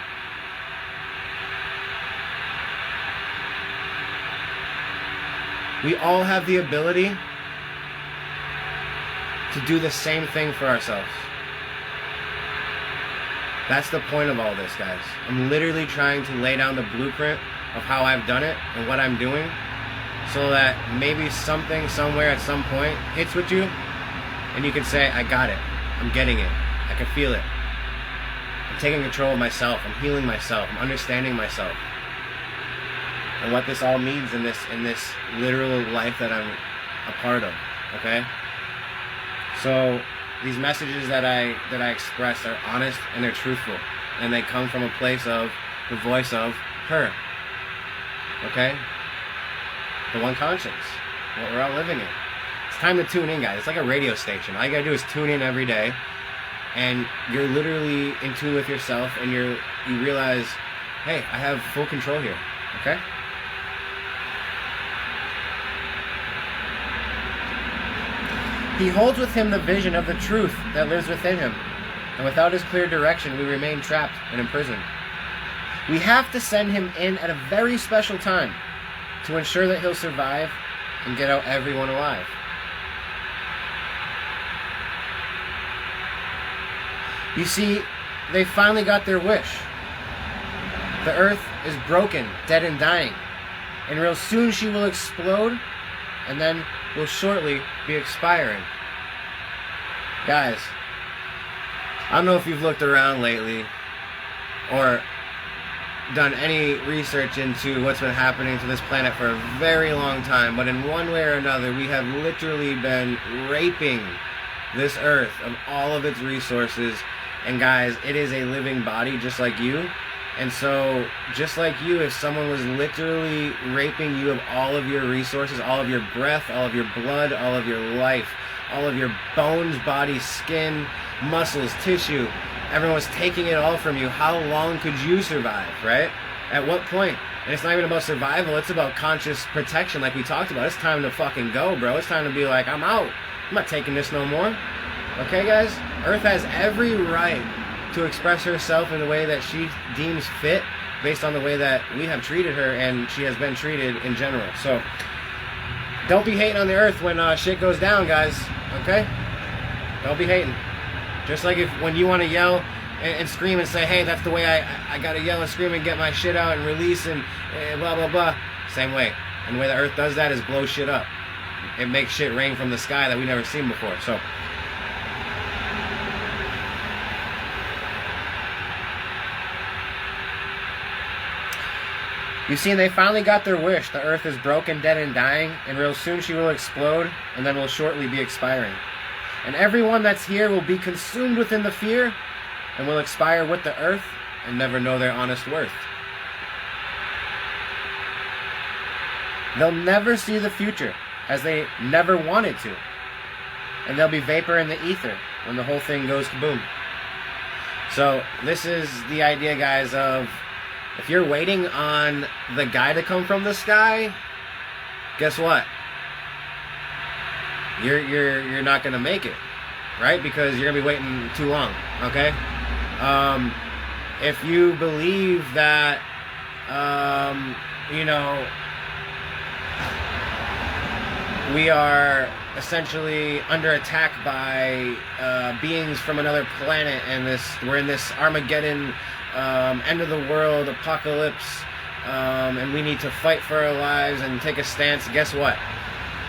A: We all have the ability to do the same thing for ourselves. That's the point of all this, guys. I'm literally trying to lay down the blueprint of how I've done it and what I'm doing so that maybe something somewhere at some point hits with you and you can say, I got it. I'm getting it. I can feel it. I'm taking control of myself. I'm healing myself. I'm understanding myself. And what this all means in this literal life that I'm a part of. Okay? So these messages that I express are honest and they're truthful, and they come from a place of the voice of her. Okay? The one conscience. What we're all living in. It's time to tune in, guys. It's like a radio station. All you gotta do is tune in every day, and you're literally in tune with yourself, and you realize, hey, I have full control here. Okay? He holds with him the vision of the truth that lives within him, and without his clear direction, we remain trapped and imprisoned. We have to send him in at a very special time to ensure that he'll survive and get out everyone alive. You see, they finally got their wish. The earth is broken, dead and dying, and real soon she will explode, and then will shortly be expiring. Guys, I don't know if you've looked around lately or done any research into what's been happening to this planet for a very long time, but in one way or another, we have literally been raping this earth of all of its resources. And guys, it is a living body just like you. And so, just like you, if someone was literally raping you of all of your resources, all of your breath, all of your blood, all of your life, all of your bones, body, skin, muscles, tissue, everyone was taking it all from you, how long could you survive, right? At what point? And it's not even about survival, it's about conscious protection like we talked about. It's time to fucking go, bro. It's time to be like, I'm out. I'm not taking this no more. Okay, guys? Earth has every right to express herself in the way that she deems fit based on the way that we have treated her and she has been treated in general. So don't be hating on the earth when shit goes down, guys. Okay? Don't be hating. Just like when you want to yell and scream and say, hey, that's the way I gotta yell and scream and get my shit out and release and blah blah blah. Same way. And the way the earth does that is blow shit up. It makes shit rain from the sky that we've never seen before. So You've seen they finally got their wish. The earth is broken, dead, and dying, and real soon she will explode, and then will shortly be expiring. And everyone that's here will be consumed within the fear, and will expire with the earth, and never know their honest worth. They'll never see the future, as they never wanted to. And they'll be vapor in the ether when the whole thing goes kaboom. So this is the idea, guys, of if you're waiting on the guy to come from the sky, guess what? You're not gonna make it, right? Because you're gonna be waiting too long. Okay. If you believe that, we are essentially under attack by beings from another planet, and we're in this Armageddon, end of the world apocalypse, and we need to fight for our lives and take a stance. Guess what?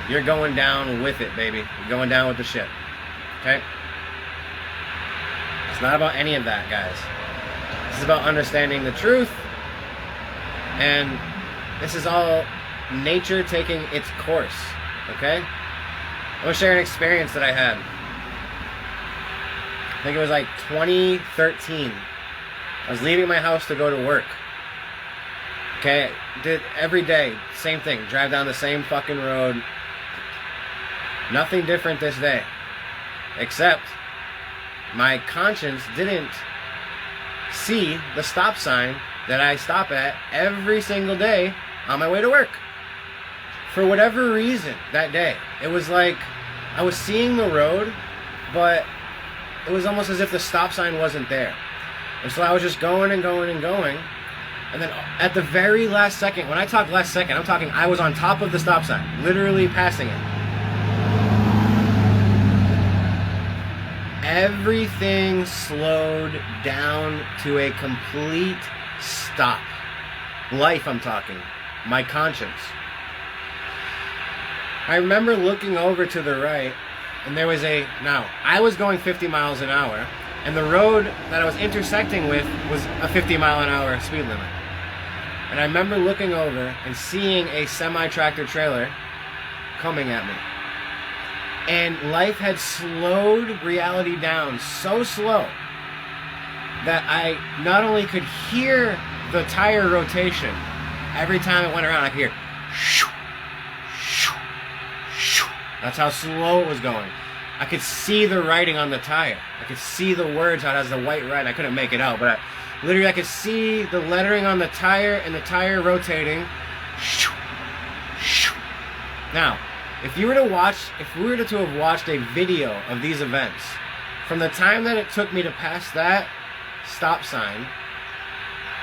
A: You're going down with it, baby. You're going down with the ship. Okay? It's not about any of that, guys. This is about understanding the truth, and this is all nature taking its course. Okay? I'm going to share an experience that I had. I think it was like 2013. I was leaving my house to go to work. Okay? Did every day, same thing. Drive down the same fucking road. Nothing different this day. Except my conscience didn't see the stop sign that I stop at every single day on my way to work. For whatever reason, that day, it was like I was seeing the road, but it was almost as if the stop sign wasn't there. And so I was just going and going and going. And then at the very last second, when I talk last second, I'm talking I was on top of the stop sign, literally passing it. Everything slowed down to a complete stop. Life, I'm talking. My conscience. I remember looking over to the right, and there was I was going 50 miles an hour, and the road that I was intersecting with was a 50 mile an hour speed limit. And I remember looking over and seeing a semi-tractor trailer coming at me. And life had slowed reality down so slow that I not only could hear the tire rotation every time it went around, I could hear shoo, shoo, shoo. That's how slow it was going. I could see the writing on the tire. I could see the words, how it has the white writing. I couldn't make it out, but I could see the lettering on the tire and the tire rotating. Shoo, shoo. Now, if we were to have watched a video of these events, from the time that it took me to pass that stop sign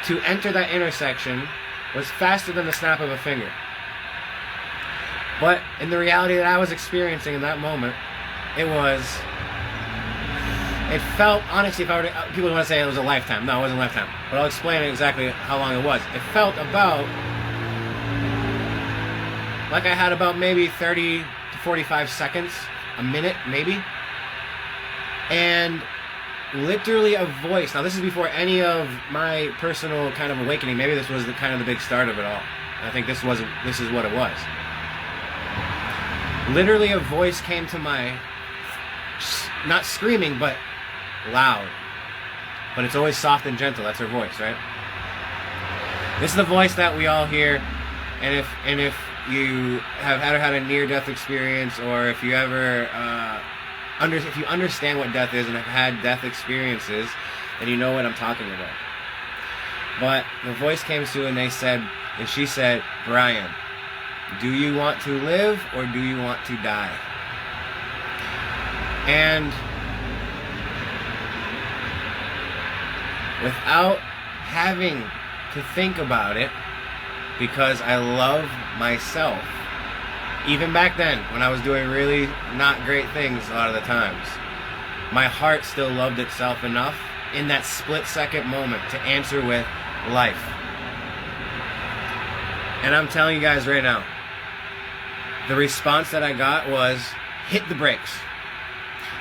A: to enter that intersection was faster than the snap of a finger. But in the reality that I was experiencing in that moment, it felt, honestly, people want to say it was a lifetime. No, it wasn't a lifetime. But I'll explain exactly how long it was. It felt about like I had about maybe 30 to 45 seconds, a minute maybe. And literally a voice. Now this is before any of my personal kind of awakening. Maybe this was the big start of it all. I think this is what it was. Literally a voice came to my, not screaming, but loud. But it's always soft and gentle. That's her voice, right? This is the voice that we all hear. And if you have ever had a near-death experience, or if you ever if you understand what death is and have had death experiences, then you know what I'm talking about. But the voice came to, and she said, "Brian, do you want to live or do you want to die?" And without having to think about it, because I love myself, even back then when I was doing really not great things a lot of the times, my heart still loved itself enough in that split-second moment to answer with life. And I'm telling you guys right now, the response that I got was hit the brakes,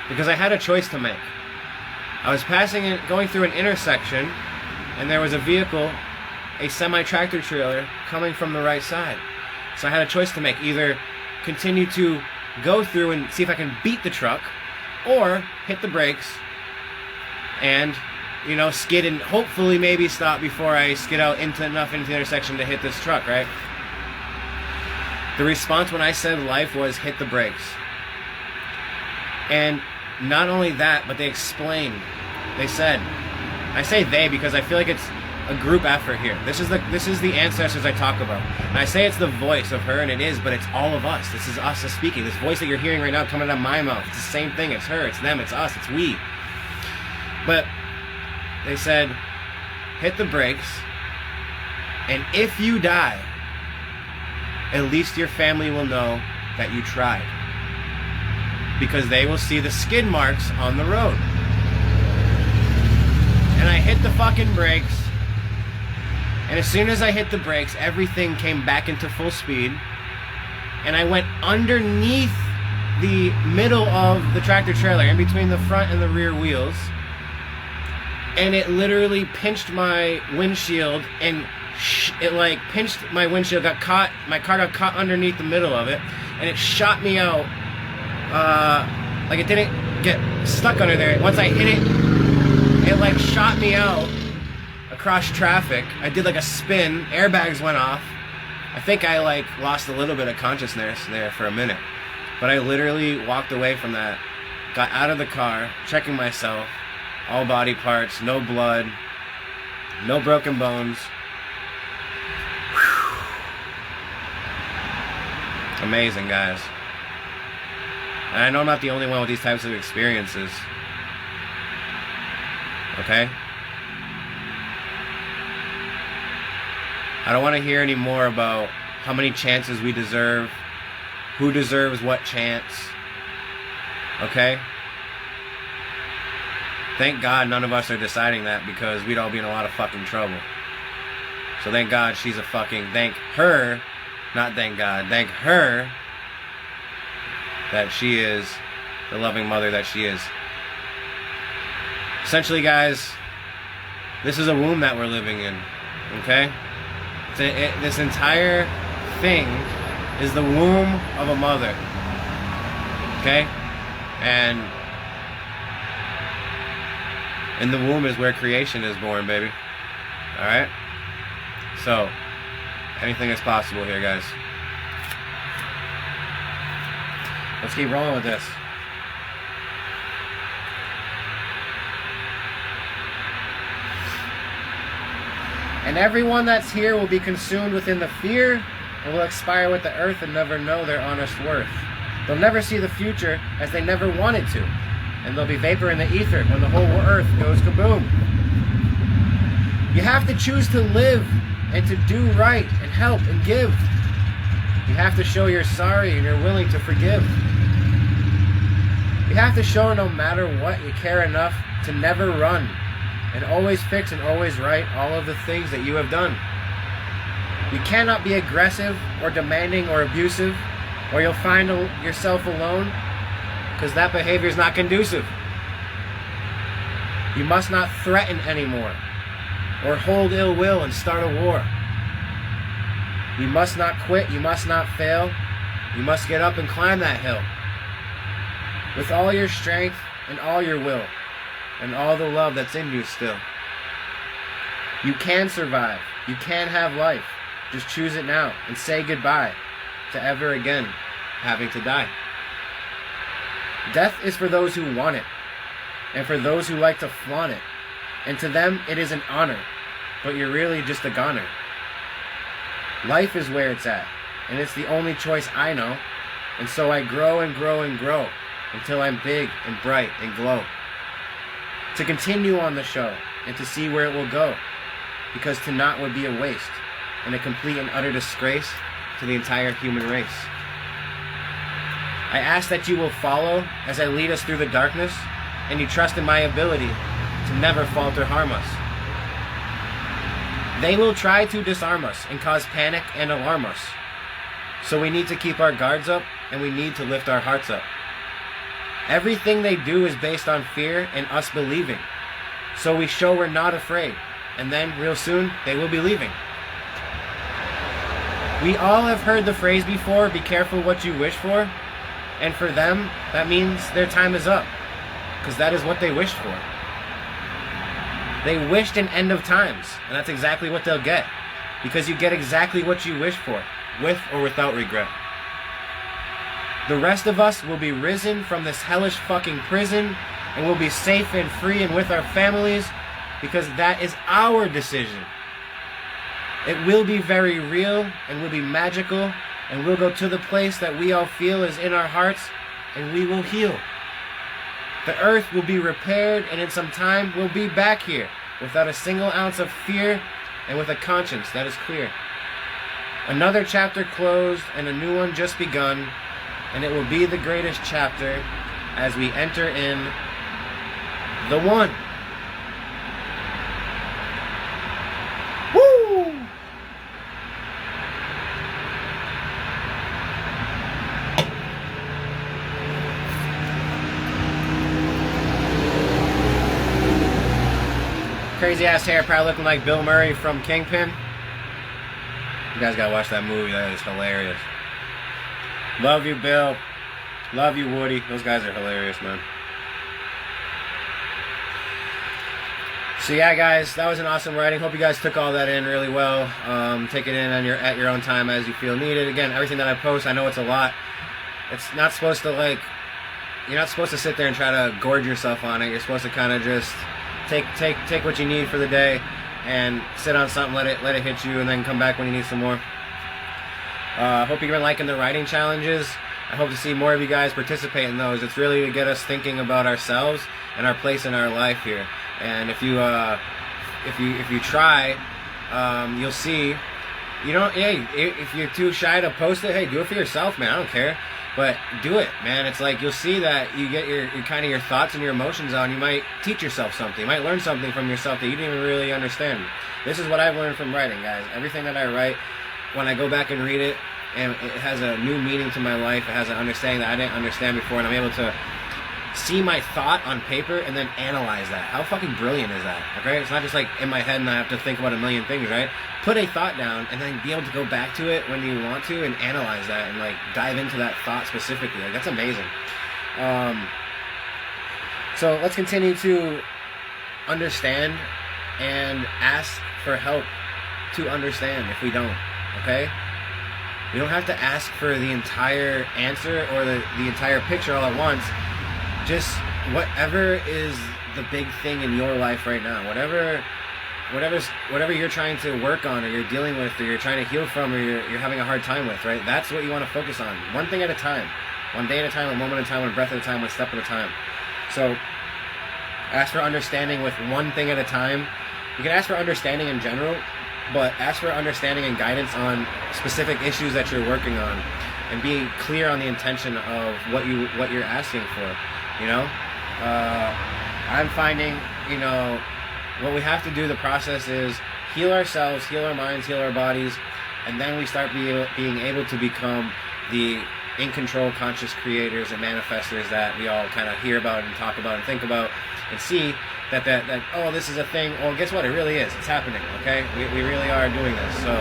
A: because I had a choice to make. I was going through an intersection, and there was a vehicle a semi-tractor trailer coming from the right side. So I had a choice to make. Either continue to go through and see if I can beat the truck, or hit the brakes and, you know, skid and hopefully maybe stop before I skid out into the intersection to hit this truck, right? The response when I said life was hit the brakes. And not only that, but they explained. They said, I say they because I feel like it's a group effort here. This is the ancestors I talk about. And I say it's the voice of her, and it is, but it's all of us. This is us speaking. This voice that you're hearing right now coming out of my mouth. It's the same thing. It's her, it's them, it's us, it's we. But they said, hit the brakes, and if you die, at least your family will know that you tried. Because they will see the skid marks on the road. And I hit the fucking brakes. And as soon as I hit the brakes, everything came back into full speed. And I went underneath the middle of the tractor trailer, in between the front and the rear wheels. And it literally pinched my windshield, and it like pinched my windshield, got caught, my car got caught underneath the middle of it, and it shot me out. Like it didn't get stuck under there. Once I hit it, it like shot me out across traffic. I did like a spin, airbags went off. I think I like lost a little bit of consciousness there for a minute. But I literally walked away from that, got out of the car, checking myself, all body parts, no blood, no broken bones. Whew. Amazing, guys. And I know I'm not the only one with these types of experiences. Okay? I don't want to hear any more about how many chances we deserve, who deserves what chance. Okay? Thank God none of us are deciding that, because we'd all be in a lot of fucking trouble. So thank God she's a fucking... Thank her, not thank God, thank her that she is the loving mother that she is. Essentially, guys, this is a womb that we're living in. Okay? This entire thing is the womb of a mother. Okay? And in the womb is where creation is born, baby. Alright? So, anything is possible here, guys. Let's keep rolling with this. And everyone that's here will be consumed within the fear and will expire with the earth and never know their honest worth. They'll never see the future as they never wanted to. And there'll be vapor in the ether when the whole earth goes kaboom. You have to choose to live and to do right and help and give. You have to show you're sorry and you're willing to forgive. You have to show no matter what you care enough to never run and always fix and always right all of the things that you have done. You cannot be aggressive or demanding or abusive, or you'll find yourself alone, because that behavior is not conducive. You must not threaten anymore or hold ill will and start a war. You must not quit. You must not fail. You must get up and climb that hill with all your strength and all your will and all the love that's in you still. You can survive. You can have life. Just choose it now and say goodbye to ever again having to die. Death is for those who want it and for those who like to flaunt it. And to them it is an honor, but you're really just a goner. Life is where it's at, and it's the only choice I know. And so I grow and grow and grow until I'm big and bright and glow. To continue on the show and to see where it will go, because to not would be a waste and a complete and utter disgrace to the entire human race. I ask that you will follow as I lead us through the darkness, and you trust in my ability to never falter harm us. They will try to disarm us and cause panic and alarm us. So we need to keep our guards up, and we need to lift our hearts up. Everything they do is based on fear and us believing. So we show we're not afraid, and then real soon they will be leaving. We all have heard the phrase before, be careful what you wish for. And for them, that means their time is up. Because that is what they wished for. They wished an end of times. And that's exactly what they'll get. Because you get exactly what you wish for. With or without regret. The rest of us will be risen from this hellish fucking prison. And we'll be safe and free and with our families. Because that is our decision. It will be very real and will be magical, and we'll go to the place that we all feel is in our hearts, and we will heal. The earth will be repaired, and in some time we'll be back here without a single ounce of fear and with a conscience that is clear. Another chapter closed and a new one just begun, and it will be the greatest chapter as we enter in the one. Crazy ass hair, probably looking like Bill Murray from Kingpin. You guys gotta watch that movie, that is hilarious. Love you, Bill. Love you, Woody. Those guys are hilarious, man. So yeah, guys, that was an awesome writing. Hope you guys took all that in really well. Take it in on at your own time as you feel needed. Again, everything that I post, I know it's a lot. It's not supposed to you're not supposed to sit there and try to gorge yourself on it. You're supposed to kind of just take what you need for the day and sit on something, let it hit you, and then come back when you need some more. Hope you've been liking the writing challenges. I hope to see more of you guys participate in those. It's really to get us thinking about ourselves and our place in our life here. And if you try, you'll see. You don't. Hey, if you're too shy to post it, hey, do it for yourself, man. I don't care. But do it, man. It's like you'll see that you get your kind of your thoughts and your emotions out, and you might teach yourself something. You might learn something from yourself that you didn't even really understand. This is what I've learned from writing, guys. Everything that I write, when I go back and read it, and it has a new meaning to my life. It has an understanding that I didn't understand before, and I'm able to see my thought on paper and then analyze that. How fucking brilliant is that? Okay, it's not just like in my head and I have to think about a million things, right? Put a thought down and then be able to go back to it when you want to and analyze that and like dive into that thought specifically. Like, that's amazing. So let's continue to understand and ask for help to understand if we don't. Okay, we don't have to ask for the entire answer or the entire picture all at once. Just whatever is the big thing in your life right now, whatever you're trying to work on, or you're dealing with, or you're trying to heal from, or you're having a hard time with, right? That's what you want to focus on. One thing at a time, one day at a time, one moment at a time, one breath at a time, one step at a time. So ask for understanding with one thing at a time. You can ask for understanding in general, but ask for understanding and guidance on specific issues that you're working on, and being clear on the intention of what you're asking for. You know, I'm finding, what we have to do, the process is heal ourselves, heal our minds, heal our bodies, and then we start being able to become the in control, conscious creators and manifestors that we all kind of hear about and talk about and think about, and see that oh, this is a thing. Well, guess what? It really is. It's happening. Okay, we really are doing this. So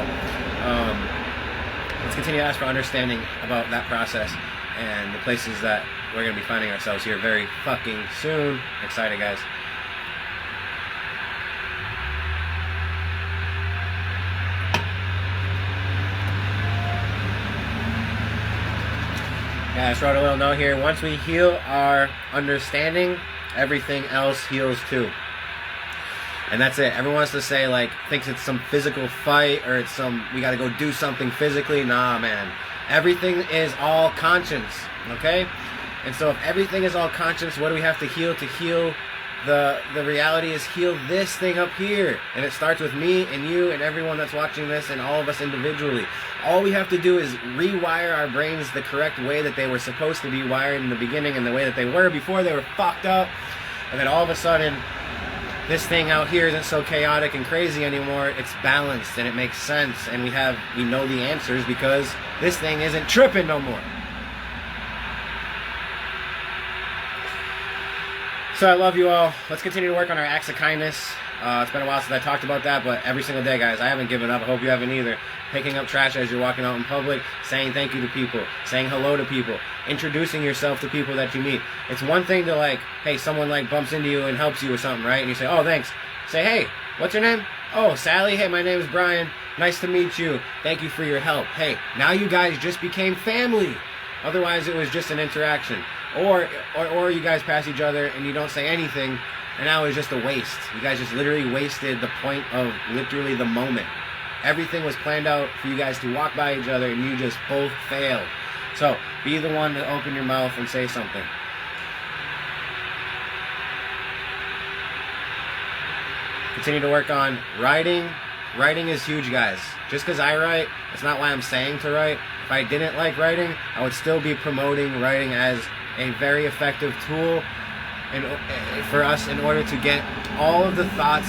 A: let's continue to ask for understanding about that process and the places that we're going to be finding ourselves here very fucking soon. Excited, guys. Yeah, I just wrote a little note here. Once we heal our understanding, everything else heals too. And that's it. Everyone wants to say, thinks it's some physical fight, or it's we got to go do something physically. Nah, man. Everything is all conscience, okay? And so if everything is all conscience, what do we have to heal? To heal, the reality is heal this thing up here. And it starts with me and you and everyone that's watching this and all of us individually. All we have to do is rewire our brains the correct way that they were supposed to be wired in the beginning, and the way that they were before they were fucked up. And then all of a sudden, this thing out here isn't so chaotic and crazy anymore. It's balanced and it makes sense, and we know the answers because this thing isn't tripping no more. So I love you all. Let's continue to work on our acts of kindness It's been a while since I talked about that, but every single day, guys, I haven't given up. I hope you haven't either. Picking up trash as you're walking out in public, saying thank you to people, saying hello to people, introducing yourself to people that you meet. It's one thing to, like, hey, someone like bumps into you and helps you with something, right? And you say, oh, thanks. Say, hey, what's your name? Oh, Sally. Hey, my name is Brian. Nice to meet you. Thank you for your help. Hey, now you guys just became family. Otherwise, it was just an interaction. Or you guys pass each other and you don't say anything, and now it's just a waste. You guys just literally wasted the point of literally the moment. Everything was planned out for you guys to walk by each other, and you just both failed. So, be the one to open your mouth and say something. Continue to work on writing. Writing is huge, guys. Just because I write, it's not why I'm saying to write. If I didn't like writing, I would still be promoting writing as a very effective tool for us in order to get all of the thoughts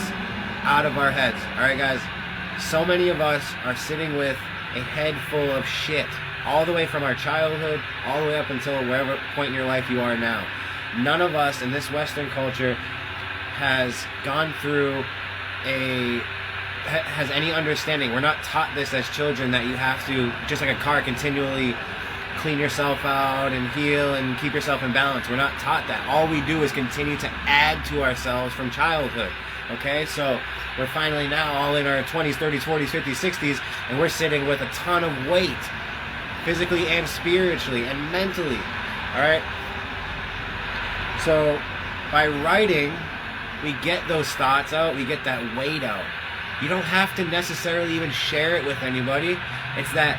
A: out of our heads. Alright, guys? So many of us are sitting with a head full of shit, all the way from our childhood, all the way up until wherever point in your life you are now. None of us in this Western culture has gone through has any understanding. We're not taught this as children, that you have to, just like a car, continually clean yourself out and heal and keep yourself in balance. We're not taught that. All we do is continue to add to ourselves from childhood. Okay, so we're finally now all in our 20s, 30s, 40s, 50s, 60s, and we're sitting with a ton of weight, physically and spiritually and mentally. Alright? So, by writing, we get those thoughts out, we get that weight out. You don't have to necessarily even share it with anybody. It's that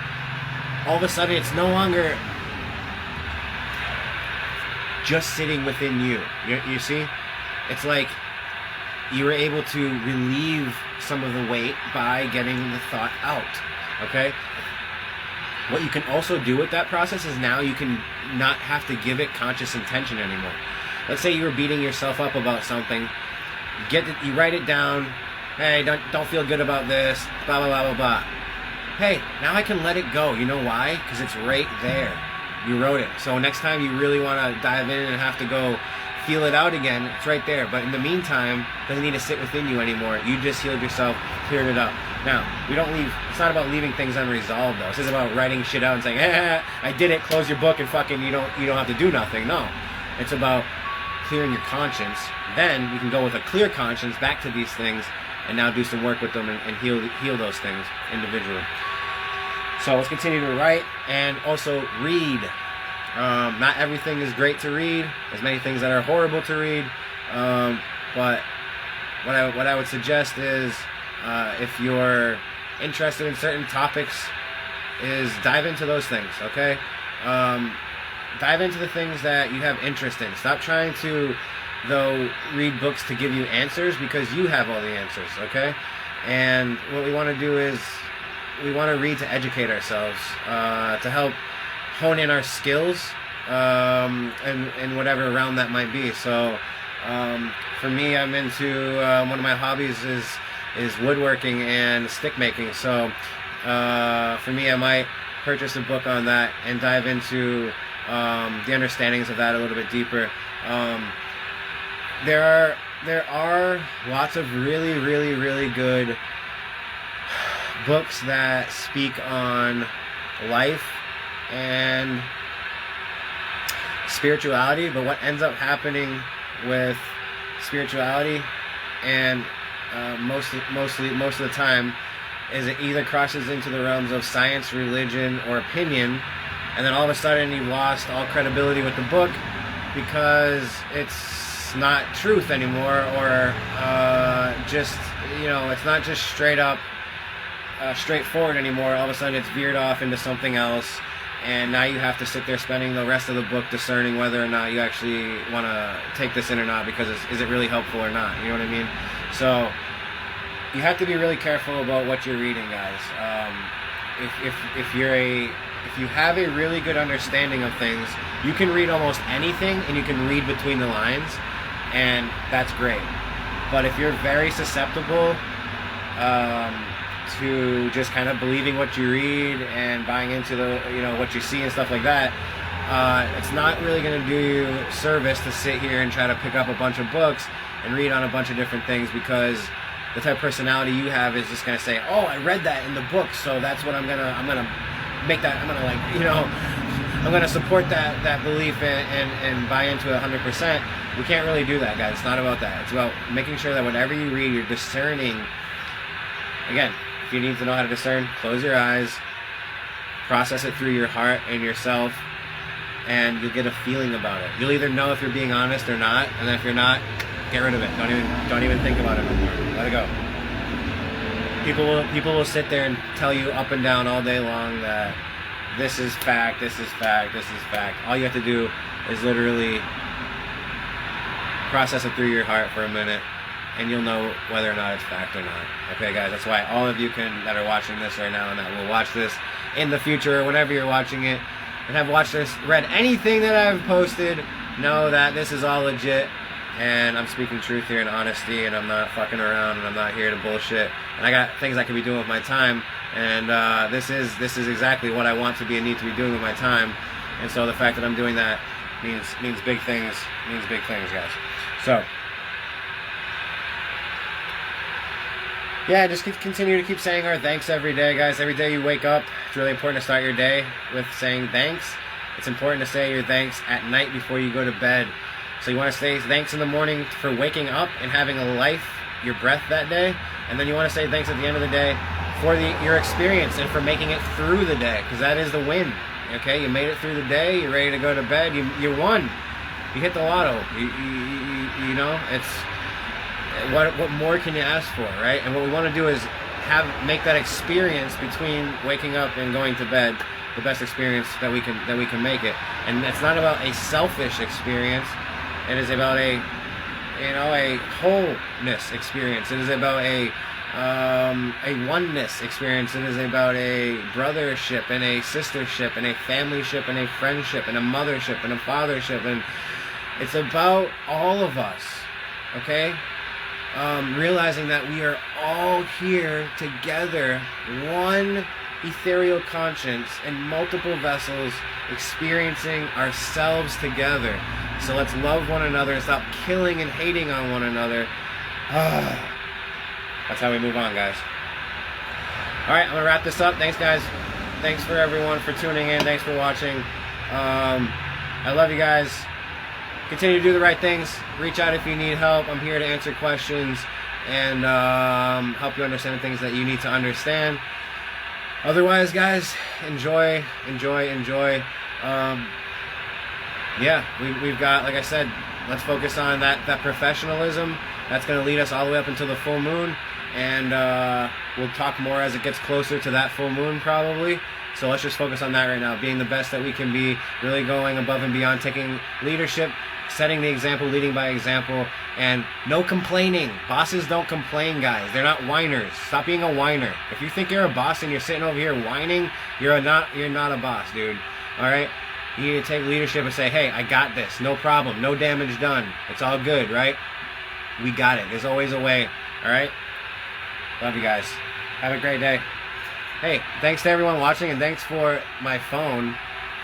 A: all of a sudden it's no longer just sitting within you. You see? It's like you were able to relieve some of the weight by getting the thought out. Okay? What you can also do with that process is now you can not have to give it conscious intention anymore. Let's say you were beating yourself up about something. You write it down. Hey, don't feel good about this. Blah, blah, blah, blah, blah. Hey, now I can let it go. You know why? Because it's right there. You wrote it. So next time you really want to dive in and have to go feel it out again, it's right there. But in the meantime, it doesn't need to sit within you anymore. You just healed yourself, cleared it up. Now, it's not about leaving things unresolved, though. This is about writing shit out and saying, hey, I did it, close your book, and fucking you don't have to do nothing. No. It's about clearing your conscience. Then you can go with a clear conscience back to these things and now do some work with them and heal those things individually. So let's continue to write and also read. Not everything is great to read. There's many things that are horrible to read. But what I would suggest is, if you're interested in certain topics, is dive into those things. Okay, dive into the things that you have interest in. Stop trying to read books to give you answers, because you have all the answers. Okay, and what we want to do is we want to read to educate ourselves, to help hone in our skills, and whatever realm that might be. So for me, I'm into one of my hobbies is woodworking and stick making. So for me, I might purchase a book on that and dive into the understandings of that a little bit deeper. There are lots of really, really, really good books that speak on life and spirituality, but what ends up happening with spirituality, and most of the time, is it either crosses into the realms of science, religion, or opinion, and then all of a sudden you've lost all credibility with the book because it's not truth anymore, or just, it's not just straight up straightforward anymore. All of a sudden it's veered off into something else, and now you have to sit there spending the rest of the book discerning whether or not you actually want to take this in or not, because is it really helpful or not? You know what I mean? So you have to be really careful about what you're reading, guys. If you have a really good understanding of things, you can read almost anything, and you can read between the lines, and that's great. But if you're very susceptible to just kind of believing what you read and buying into what you see and stuff like that, it's not really going to do you service to sit here and try to pick up a bunch of books and read on a bunch of different things, because the type of personality you have is just gonna say, oh, I read that in the book, so that's what I'm gonna make that, I'm gonna, like, you know, I'm gonna support that belief and buy into it 100%. We can't really do that, guys. It's not about that. It's about making sure that whatever you read, you're discerning. Again, if you need to know how to discern, close your eyes, process it through your heart and yourself, and you'll get a feeling about it. You'll either know if you're being honest or not, and then if you're not, get rid of it. Don't even think about it anymore. Let it go. People will sit there and tell you up and down all day long that this is fact, this is fact, this is fact. All you have to do is literally process it through your heart for a minute, and you'll know whether or not it's fact or not. Okay, guys, that's why all of you that are watching this right now and that will watch this in the future, whenever you're watching it, and have watched this, read anything that I've posted, know that this is all legit, and I'm speaking truth here in honesty, and I'm not fucking around, and I'm not here to bullshit, and I got things I could be doing with my time, and this is exactly what I want to be and need to be doing with my time, and so the fact that I'm doing that means big things, guys. So, yeah, just continue to keep saying our thanks every day, guys. Every day you wake up, it's really important to start your day with saying thanks. It's important to say your thanks at night before you go to bed. So you want to say thanks in the morning for waking up and having a life, your breath that day. And then you want to say thanks at the end of the day for your experience and for making it through the day, because that is the win. Okay, you made it through the day, you're ready to go to bed, you won. You hit the lotto. You know, it's what more can you ask for, right? And what we want to do is make that experience between waking up and going to bed the best experience that we can make it. And it's not about a selfish experience. It is about a wholeness experience. It is about a oneness experience. It is about a brothership and a sistership and a familyship and a friendship and a mothership and a fathership, and it's about all of us, okay? Realizing that we are all here together, one ethereal conscience in multiple vessels, experiencing ourselves together. So let's love one another and stop killing and hating on one another. That's how we move on, guys. Alright, I'm going to wrap this up. Thanks, guys. Thanks for everyone for tuning in. Thanks for watching. I love you guys. Continue to do the right things. Reach out if you need help. I'm here to answer questions and help you understand the things that you need to understand. Otherwise, guys, enjoy. Yeah, we've got, like I said, let's focus on that professionalism. That's going to lead us all the way up until the full moon, and we'll talk more as it gets closer to that full moon, probably. So let's just focus on that right now, being the best that we can be, really going above and beyond, taking leadership, setting the example, leading by example, and no complaining. Bosses don't complain, guys. They're not whiners. Stop being a whiner. If you think you're a boss and you're sitting over here whining, you're not a boss, dude. All right? You need to take leadership and say, hey, I got this. No problem. No damage done. It's all good, right? We got it. There's always a way. All right? Love you guys. Have a great day. Hey, thanks to everyone watching, and thanks for my phone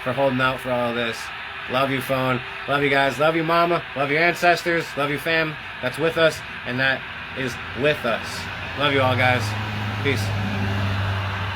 A: for holding out for all of this. Love you, phone. Love you guys. Love you, mama. Love your ancestors. Love you, fam. That's with us, and that is with us. Love you all, guys. Peace.